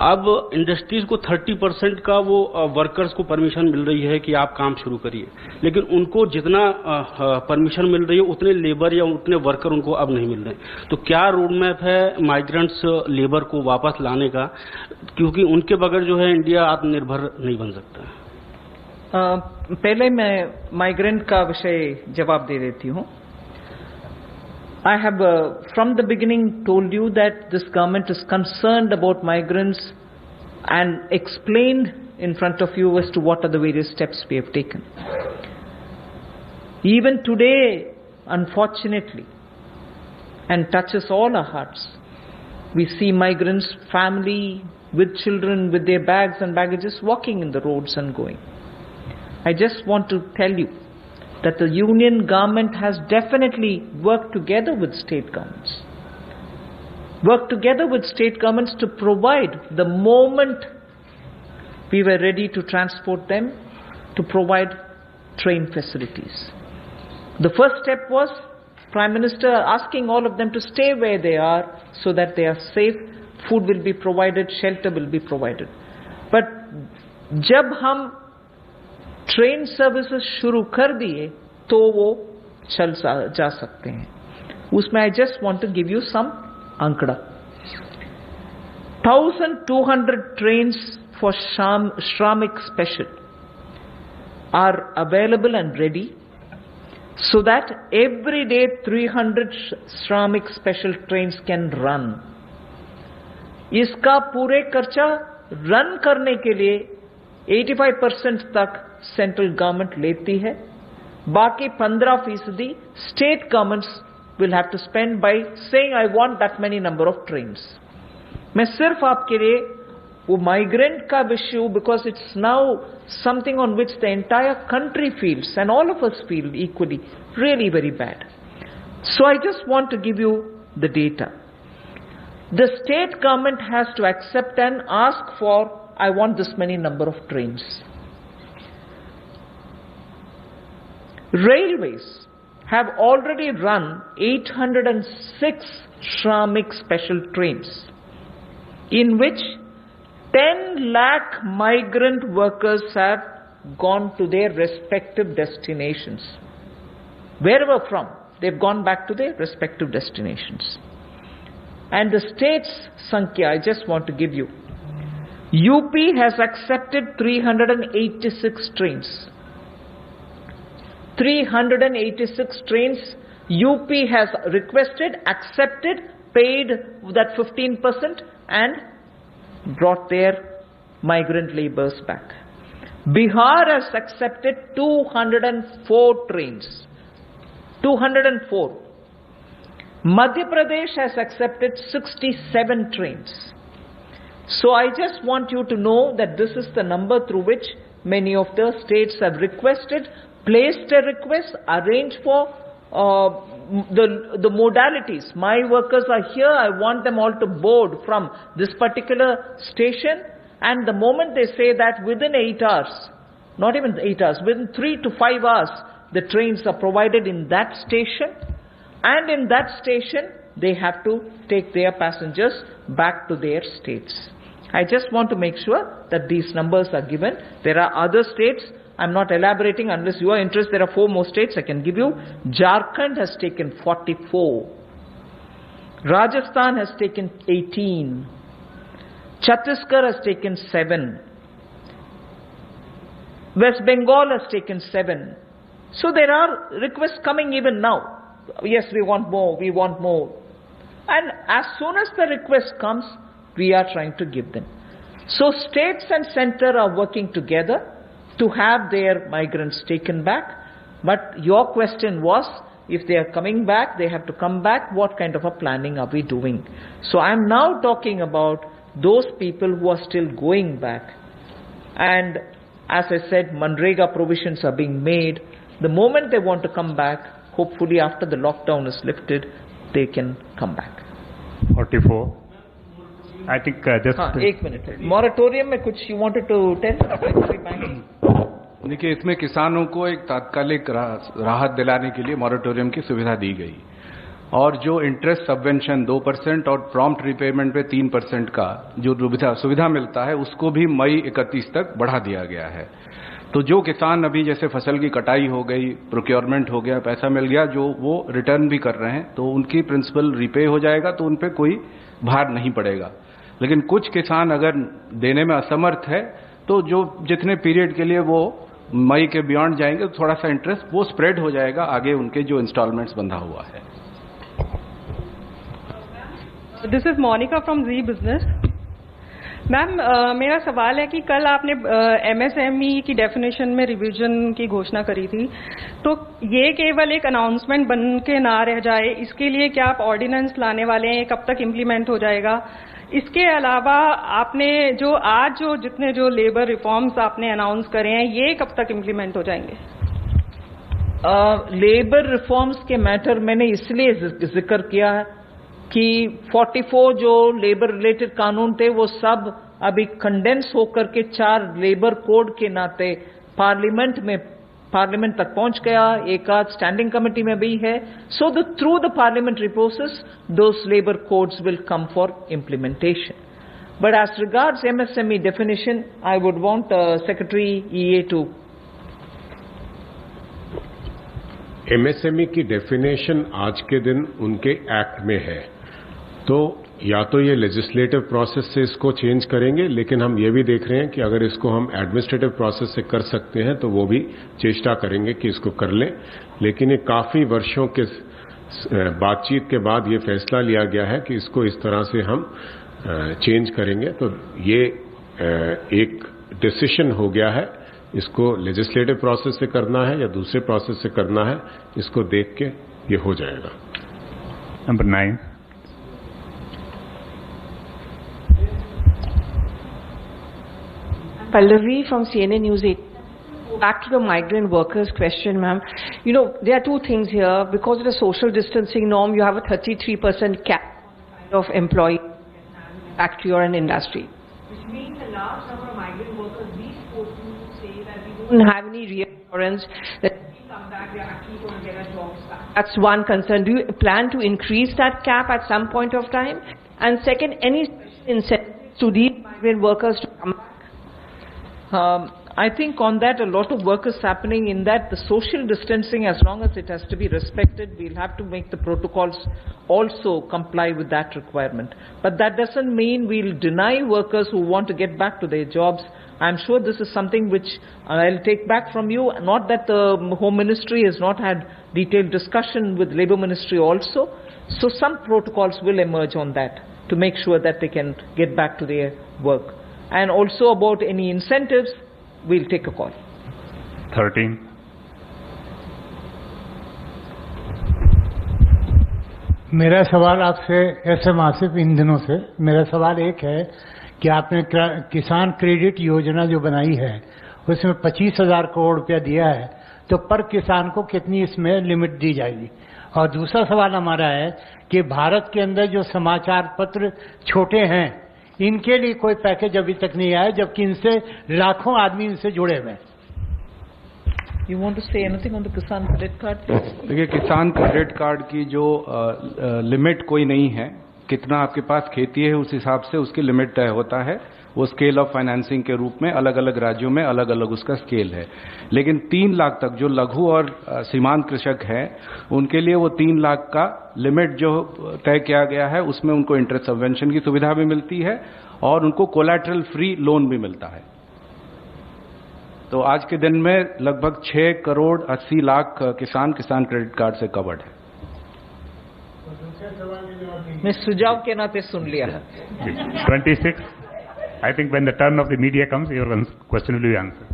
अब इंडस्ट्रीज को 30% का वो वर्कर्स को परमिशन मिल रही है कि आप काम शुरू करिए, लेकिन उनको जितना परमिशन मिल रही है उतने लेबर या उतने वर्कर उनको अब नहीं मिल रहे। तो क्या रोड मैप है माइग्रेंट्स लेबर को वापस लाने का, क्योंकि उनके बगैर जो है इंडिया आत्मनिर्भर नहीं बन सकता। पहले मैं माइग्रेंट का विषय जवाब दे देती हूँ। I have from the beginning told you that this government is concerned about migrants and explained in front of you as to what are the various steps we have taken. Even today, unfortunately, and touches all our hearts, we see migrants, family with children with their bags and baggages walking in the roads and going. I just want to tell you that the union government has definitely worked together with state governments. Worked together with state governments to provide, the moment we were ready to transport them, to provide train facilities. The first step was Prime Minister asking all of them to stay where they are so that they are safe, food will be provided, shelter will be provided. But जब हम train services शुरू कर दिए तो वो चल जा सकते हैं। उसमें I just want to give you some आंकड़ा। 1200 trains for Shramik Special are available and ready, so that every day 300 Shramik Special trains can run. इसका पूरे खर्चा रन करने के लिए 85% तक सेंट्रल गवर्नमेंट लेती है, बाकी 15% state governments will have to spend by saying I want that many number of trains. मैं सिर्फ आपके लिए वो माइग्रेंट का विषय, because it's now something on which the entire country feels and all of us feel equally really very bad, so I just want to give you the data. The state government has to accept and ask for I want this many number of trains. Railways have already run 806 Shramik special trains, in which 10 lakh migrant workers have gone to their respective destinations. Wherever from, they've gone back to their respective destinations. And the state's Sankhya, I just want to give you. UP has accepted 386 trains. 386 trains UP has requested, accepted, paid that 15% and brought their migrant laborers back. Bihar has accepted 204 trains. 204. Madhya Pradesh has accepted 67 trains. So I just want you to know that this is the number through which many of the states have requested, placed a request, arranged for the modalities. My workers are here, I want them all to board from this particular station, and the moment they say that within 8 hours, not even 8 hours, within 3 to 5 hours, the trains are provided in that station, and in that station they have to take their passengers back to their states. I just want to make sure that these numbers are given. There are other states, I'm not elaborating unless you are interested. There are 4 more states I can give you. Jharkhand has taken 44. Rajasthan has taken 18. Chhattisgarh has taken 7. West Bengal has taken 7. So there are requests coming even now. yes, we want more, we want more. And as soon as the request comes, we are trying to give them. So states and center are working together to have their migrants taken back. But your question was, if they are coming back, they have to come back, what kind of a planning are we doing? So I'm now talking about those people who are still going back. And as I said, Manrega provisions are being made. The moment they want to come back, hopefully after the lockdown is lifted, they can come back. 44. I think just... एक minute, moratorium में कुछ you wanted to tell? देखिए, इसमें किसानों को एक तात्कालिक राहत दिलाने के लिए मॉरेटोरियम की सुविधा दी गई और जो इंटरेस्ट सबवेंशन 2% और प्रॉम्प्ट रिपेमेंट पे 3% का जो सुविधा मिलता है उसको भी मई 31 तक बढ़ा दिया गया है। तो जो किसान अभी जैसे फसल की कटाई हो गई, प्रोक्योरमेंट हो गया, पैसा मिल गया, जो वो रिटर्न भी कर रहे हैं तो उनकी प्रिंसिपल रिपे हो जाएगा, तो उन पर कोई भार नहीं पड़ेगा। लेकिन कुछ किसान अगर देने में असमर्थ है तो जो जितने पीरियड के लिए वो मई के बियॉन्ड जाएंगे तो थोड़ा सा इंटरेस्ट वो स्प्रेड हो जाएगा आगे उनके जो इंस्टॉलमेंट्स बंधा हुआ है। This is Monika from Zee business. Ma'am, मेरा सवाल है कि कल आपने एमएसएमई की डेफिनेशन में रिवीजन की घोषणा करी थी, तो ये केवल एक अनाउंसमेंट बन के ना रह जाए, इसके लिए क्या आप ऑर्डिनेंस लाने वाले हैं? कब तक इम्प्लीमेंट हो जाएगा? इसके अलावा आपने जो जितने लेबर रिफॉर्म्स आपने अनाउंस करे हैं, ये कब तक इम्प्लीमेंट हो जाएंगे? लेबर रिफॉर्म्स के मैटर मैंने इसलिए जिक्र किया है कि 44 जो लेबर रिलेटेड कानून थे वो सब अभी कंडेंस होकर के 4 लेबर कोड के नाते पार्लियामेंट तक पहुंच गया, एक आध स्टैंडिंग कमेटी में भी है। So through the parliamentary process those labour codes will come for implementation. But as regards MSME definition, I would want secretary EA to. MSME की डेफिनेशन आज के दिन उनके एक्ट में है, तो या तो ये लेजिस्लेटिव प्रोसेस से इसको चेंज करेंगे, लेकिन हम ये भी देख रहे हैं कि अगर इसको हम एडमिनिस्ट्रेटिव प्रोसेस से कर सकते हैं तो वो भी चेष्टा करेंगे कि इसको कर लें। लेकिन ये काफी वर्षों के बातचीत के बाद ये फैसला लिया गया है कि इसको इस तरह से हम चेंज करेंगे। तो ये एक डिसीजन हो गया है, इसको लेजिस्लेटिव प्रोसेस से करना है या दूसरे प्रोसेस से करना है, इसको देख के ये हो जाएगा। Number 9। Pallavi from CNN News 8. Back to the migrant workers question, ma'am. You know, there are two things here. Because of the social distancing norm, you have a 33% cap of employee factory or an industry. Which means a large number of migrant workers, these folks say that we don't have any reassurance that when we come back, we are actually going to get our jobs back. That's one concern. Do you plan to increase that cap at some point of time? And second, any incentives to these migrant workers to come back? I think on that a lot of work is happening in that the social distancing, as long as it has to be respected, we'll have to make the protocols also comply with that requirement. But that doesn't mean we'll deny workers who want to get back to their jobs. I'm sure this is something which I'll take back from you. Not that the Home Ministry has not had detailed discussion with Labour Ministry also. So some protocols will emerge on that to make sure that they can get back to their work. And also about any incentives, we'll take a call. 13. मेरा सवाल आपसे ऐसे मासिक इन दिनों से मेरा सवाल एक है कि आपने किसान क्रेडिट योजना जो बनाई है उसमें 25,000 करोड़ रुपया दिया है, तो पर किसान को कितनी इसमें लिमिट दी जाएगी? और दूसरा सवाल हमारा है कि भारत के अंदर जो समाचार पत्र छोटे हैं इनके लिए कोई पैकेज अभी तक नहीं आया, जबकि इनसे लाखों आदमी इनसे जुड़े हुए हैं। You want to say anything on the Kisan Credit Card? देखिए, किसान क्रेडिट कार्ड की जो लिमिट कोई नहीं है, कितना आपके पास खेती है उस हिसाब से उसकी लिमिट तय होता है। वो स्केल ऑफ फाइनेंसिंग के रूप में अलग अलग राज्यों में अलग अलग उसका स्केल है। लेकिन 3 लाख तक जो लघु और सीमांत कृषक हैं उनके लिए वो 3 लाख का लिमिट जो तय किया गया है उसमें उनको इंटरेस्ट सबवेंशन की सुविधा भी मिलती है और उनको कोलैटरल फ्री लोन भी मिलता है। तो आज के दिन में लगभग 6 करोड़ 80 लाख किसान क्रेडिट कार्ड से कवर्ड है। मैं सुझाव के नाते सुन लिया. 26. I think when the turn of the media comes, your question will be answered.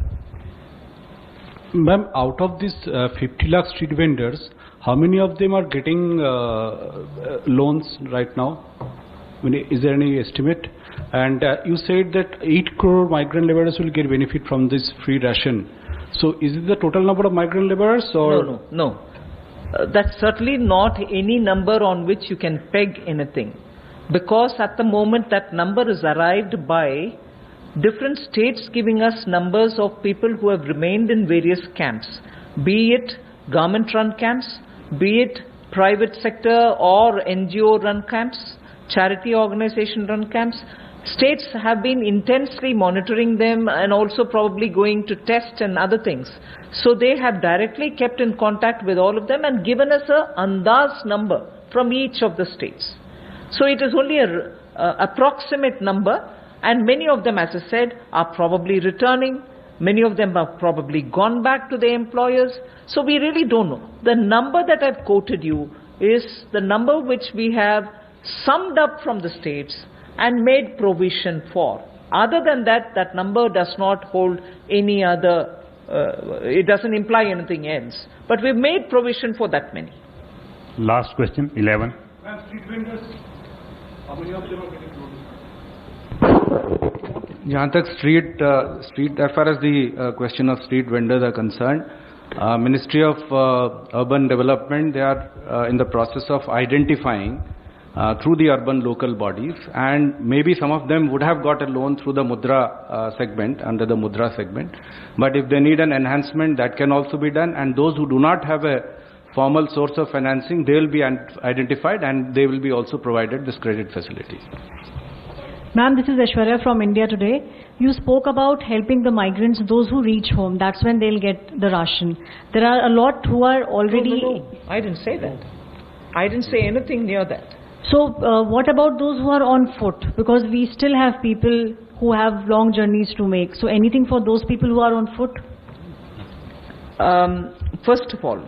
Ma'am, out of these 50 lakh street vendors, how many of them are getting loans right now? I mean, is there any estimate? And you said that 8 crore migrant laborers will get benefit from this free ration. So is it the total number of migrant laborers or? No. That's certainly not any number on which you can peg anything. Because at the moment that number is arrived by different states giving us numbers of people who have remained in various camps, be it government-run camps, be it private sector or NGO-run camps, charity organization-run camps. States have been intensely monitoring them and also probably going to test and other things. So they have directly kept in contact with all of them and given us a andaz number from each of the states. So it is only an approximate number, and many of them, as I said, are probably returning. Many of them have probably gone back to their employers. So we really don't know. The number that I've quoted you is the number which we have summed up from the states and made provision for. Other than that, that number does not hold any other, it doesn't imply anything else. But we've made provision for that many. Last question, 11. Street vendors, how many of them are getting loans? जहाँ तक street as far as the question of street vendors are concerned, Ministry of Urban Development, they are in the process of identifying through the urban local bodies, and maybe some of them would have got a loan through the Mudra segment, under the Mudra segment. But if they need an enhancement, that can also be done, and those who do not have a formal source of financing, they will be identified and they will be also provided this credit facility. Ma'am, this is Aishwarya from India Today. You spoke about helping the migrants, those who reach home. That's when they'll get the ration. There are a lot who are already... No. I didn't say that. I didn't say anything near that. So what about those who are on foot? Because we still have people who have long journeys to make. So anything for those people who are on foot? First of all,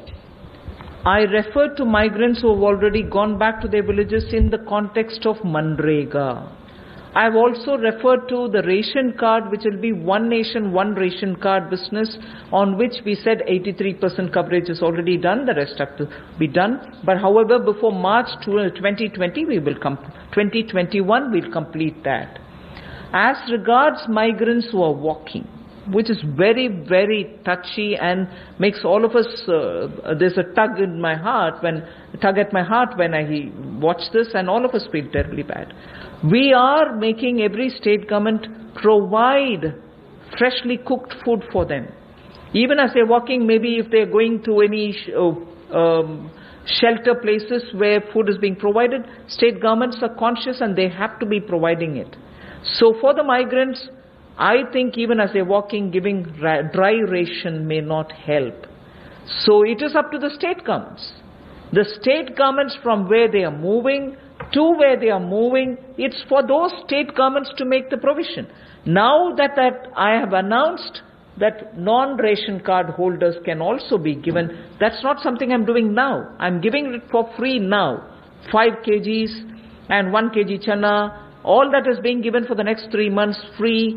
I referred to migrants who have already gone back to their villages in the context of Manrega. I have also referred to the ration card, which will be one nation, one ration card business, on which we said 83% coverage is already done, the rest have to be done. But however, before March 2020, 2021, we'll complete that. As regards migrants who are walking, which is very, very touchy and makes all of us, there's a tug at my heart when I watch this, and all of us feel terribly bad. We are making every state government provide freshly cooked food for them. Even as they're walking, maybe if they're going to any shelter places where food is being provided, state governments are conscious and they have to be providing it. So for the migrants, I think even as they're walking, giving dry ration may not help. So it is up to the state governments. The state governments from where they are moving to where they are moving, it's for those state governments to make the provision. Now that I have announced that non-ration card holders can also be given, that's not something I'm doing now. I'm giving it for free now. 5 kgs and 1 kg chana, all that is being given for the next 3 months free,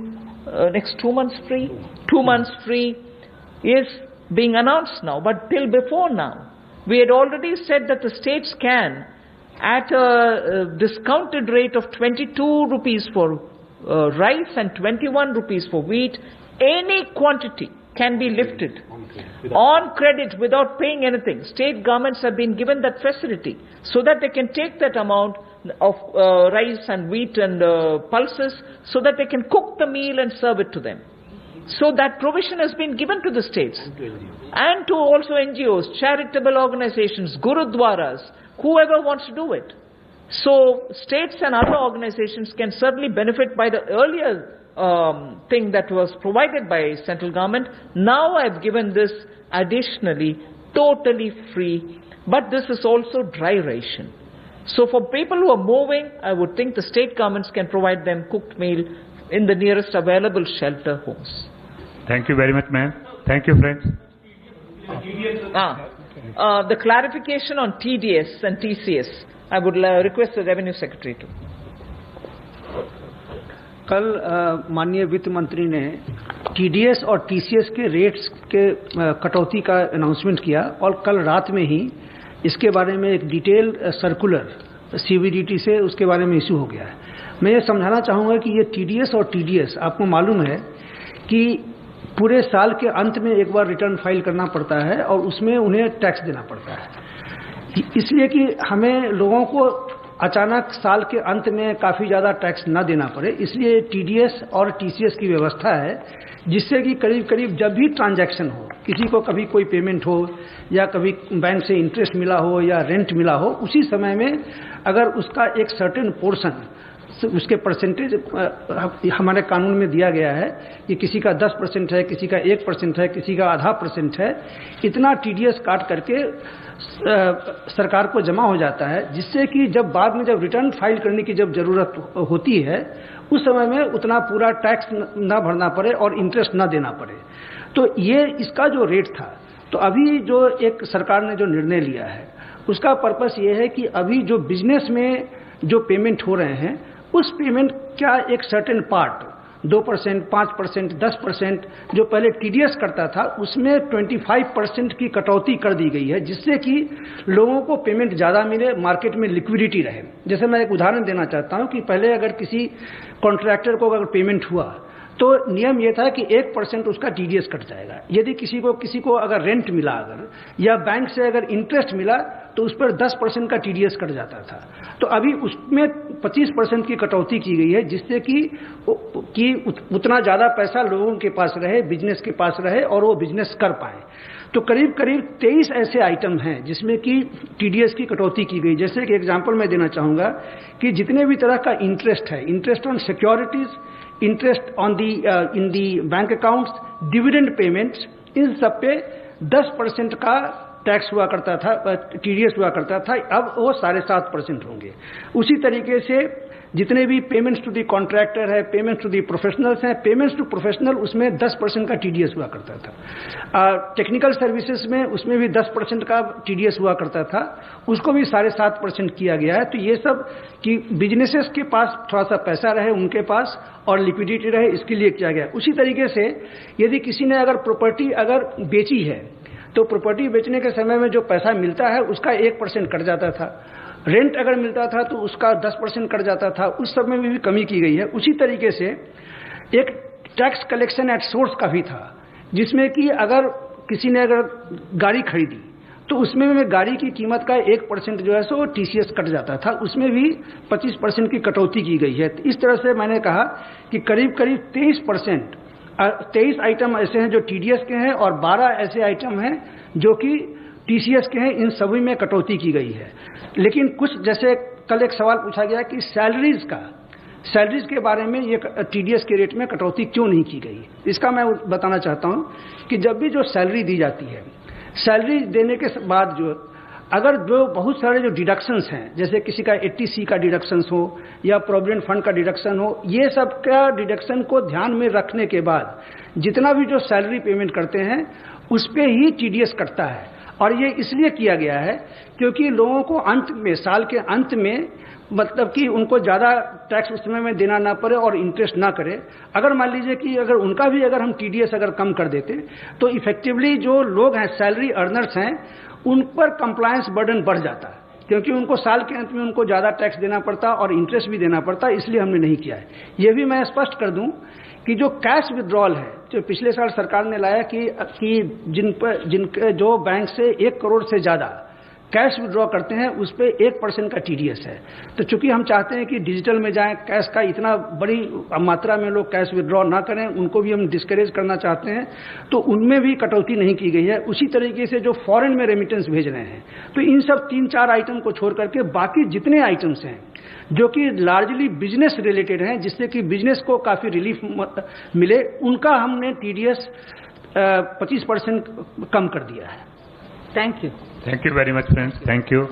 next 2 months free, 2 months free is being announced now. But till before now, we had already said that the states can, at a discounted rate of 22 rupees for rice and 21 rupees for wheat, any quantity can be lifted on credit without paying anything. State governments have been given that facility so that they can take that amount of rice and wheat and pulses so that they can cook the meal and serve it to them. So that provision has been given to the states and to also NGOs, charitable organizations, gurudwaras, whoever wants to do it. So states and other organizations can certainly benefit by the earlier thing that was provided by central government. Now I've given this additionally, totally free, but this is also dry ration. So for people who are moving, I would think the state governments can provide them cooked meal in the nearest available shelter homes. Thank you very much, ma'am. Thank you, friends. the clarification on TDS and TCS. I would request the Revenue Secretary to. कल माननीय वित्त मंत्री ने TDS और TCS के rates के कटौती का अनाउंसमेंट किया और कल रात में ही इसके बारे में एक डिटेल सर्कुलर CBDT से उसके बारे में इशू हो गया है। मैं ये समझाना चाहूँगा कि ये TDS और TDS आपको मालूम है कि पूरे साल के अंत में एक बार रिटर्न फाइल करना पड़ता है और उसमें उन्हें टैक्स देना पड़ता है, इसलिए कि हमें लोगों को अचानक साल के अंत में काफ़ी ज़्यादा टैक्स ना देना पड़े, इसलिए TDS और TCS की व्यवस्था है जिससे कि करीब करीब जब भी ट्रांजैक्शन हो, किसी को कभी कोई पेमेंट हो या कभी बैंक से इंटरेस्ट मिला हो या रेंट मिला हो, उसी समय में अगर उसका एक सर्टेन पोर्शन उसके परसेंटेज हमारे कानून में दिया गया है कि किसी का 10% है, किसी का 1% है, किसी का आधा % है, इतना TDS काट करके सरकार को जमा हो जाता है, जिससे कि जब बाद में जब रिटर्न फाइल करने की जब जरूरत होती है उस समय में उतना पूरा टैक्स ना भरना पड़े और इंटरेस्ट ना देना पड़े। तो ये इसका जो रेट था, तो अभी जो एक सरकार ने जो निर्णय लिया है उसका पर्पस ये है कि अभी जो बिजनेस में जो पेमेंट हो रहे हैं उस पेमेंट का एक सर्टेन पार्ट 2%, 5%, 10% जो पहले TDS करता था उसमें 25% की कटौती कर दी गई है, जिससे कि लोगों को पेमेंट ज़्यादा मिले, मार्केट में लिक्विडिटी रहे। जैसे मैं एक उदाहरण देना चाहता हूं कि पहले अगर किसी कॉन्ट्रैक्टर को अगर पेमेंट हुआ तो नियम ये था कि 1% उसका TDS कट जाएगा। यदि किसी को अगर रेंट मिला अगर या बैंक से अगर इंटरेस्ट मिला तो उस पर 10% का TDS कट जाता था। तो अभी उसमें 25% की कटौती की गई है, जिससे कि उतना ज़्यादा पैसा लोगों के पास रहे, बिजनेस के पास रहे और वो बिजनेस कर पाए। तो करीब करीब 23 ऐसे आइटम हैं जिसमें कि TDS की कटौती की गई। जैसे कि एग्जाम्पल मैं देना चाहूँगा कि जितने भी तरह का इंटरेस्ट है, interest on securities, interest on the in the bank accounts, dividend payments, इन सब पे 10% का टैक्स हुआ करता था, TDS हुआ करता था, अब वो 7.5% होंगे। उसी तरीके से जितने भी पेमेंट्स टू दी कॉन्ट्रैक्टर है, पेमेंट्स टू दी प्रोफेशनल्स हैं, पेमेंट्स टू प्रोफेशनल उसमें 10% का TDS हुआ करता था। टेक्निकल सर्विसेज में उसमें भी 10% का TDS हुआ करता था, उसको भी 7.5% किया गया है। तो ये सब कि बिजनेसेस के पास थोड़ा सा पैसा रहे उनके पास और लिक्विडिटी रहे, इसके लिए किया गया। उसी तरीके से यदि किसी ने अगर प्रॉपर्टी अगर बेची है तो प्रॉपर्टी बेचने के समय में जो पैसा मिलता है उसका 1% कट जाता था, रेंट अगर मिलता था तो उसका 10% कट जाता था, उस सब में भी कमी की गई है। उसी तरीके से एक टैक्स कलेक्शन एट सोर्स का भी था, जिसमें कि अगर किसी ने अगर गाड़ी खरीदी तो उसमें में गाड़ी की कीमत का 1% जो है सो TCS कट जाता था, उसमें भी 25% की कटौती की गई है। तो इस तरह से मैंने कहा कि करीब करीब 23 आइटम ऐसे हैं जो TDS के हैं और 12 ऐसे आइटम हैं जो कि TCS के हैं, इन सभी में कटौती की गई है। लेकिन कुछ जैसे कल एक सवाल पूछा गया कि सैलरीज के बारे में ये TDS के रेट में कटौती क्यों नहीं की गई, इसका मैं बताना चाहता हूं कि जब भी जो सैलरी दी जाती है, सैलरी देने के बाद अगर जो बहुत सारे जो डिडक्शंस हैं, जैसे किसी का 80C का डिडक्शंस हो या प्रोविडेंट फंड का डिडक्शन हो, ये सब का डिडक्शन को ध्यान में रखने के बाद जितना भी जो सैलरी पेमेंट करते हैं उस पे ही TDS कटता है। और ये इसलिए किया गया है क्योंकि लोगों को अंत में, साल के अंत में, मतलब कि उनको ज़्यादा टैक्स उस समय में देना ना पड़े और इंटरेस्ट ना करे। अगर मान लीजिए कि अगर उनका भी अगर हम TDS अगर कम कर देते तो इफेक्टिवली जो लोग हैं, सैलरी अर्नर्स हैं, उन पर कंप्लायंस बर्डन बढ़ जाता है, क्योंकि उनको साल के अंत में उनको ज़्यादा टैक्स देना पड़ता और इंटरेस्ट भी देना पड़ता, इसलिए हमने नहीं किया है। ये भी मैं स्पष्ट कर दूं कि जो कैश विड्रॉल है, जो पिछले साल सरकार ने लाया कि जिनके जो बैंक से 1 करोड़ से ज़्यादा कैश विड्रॉ करते हैं उस पर 1% का TDS है। तो चूंकि हम चाहते हैं कि डिजिटल में जाएं, कैश का इतना बड़ी मात्रा में लोग कैश विड्रॉ ना करें, उनको भी हम डिस्करेज करना चाहते हैं, तो उनमें भी कटौती नहीं की गई है। उसी तरीके से जो फॉरेन में रेमिटेंस भेज रहे हैं, तो इन सब 3-4 आइटम को छोड़ करके बाकी जितने आइटम्स हैं जो कि लार्जली बिजनेस रिलेटेड हैं, जिससे कि बिजनेस को काफ़ी रिलीफ मिले, उनका हमने TDS 25% कम कर दिया है। Thank you. Thank you very much, friends. Thank you.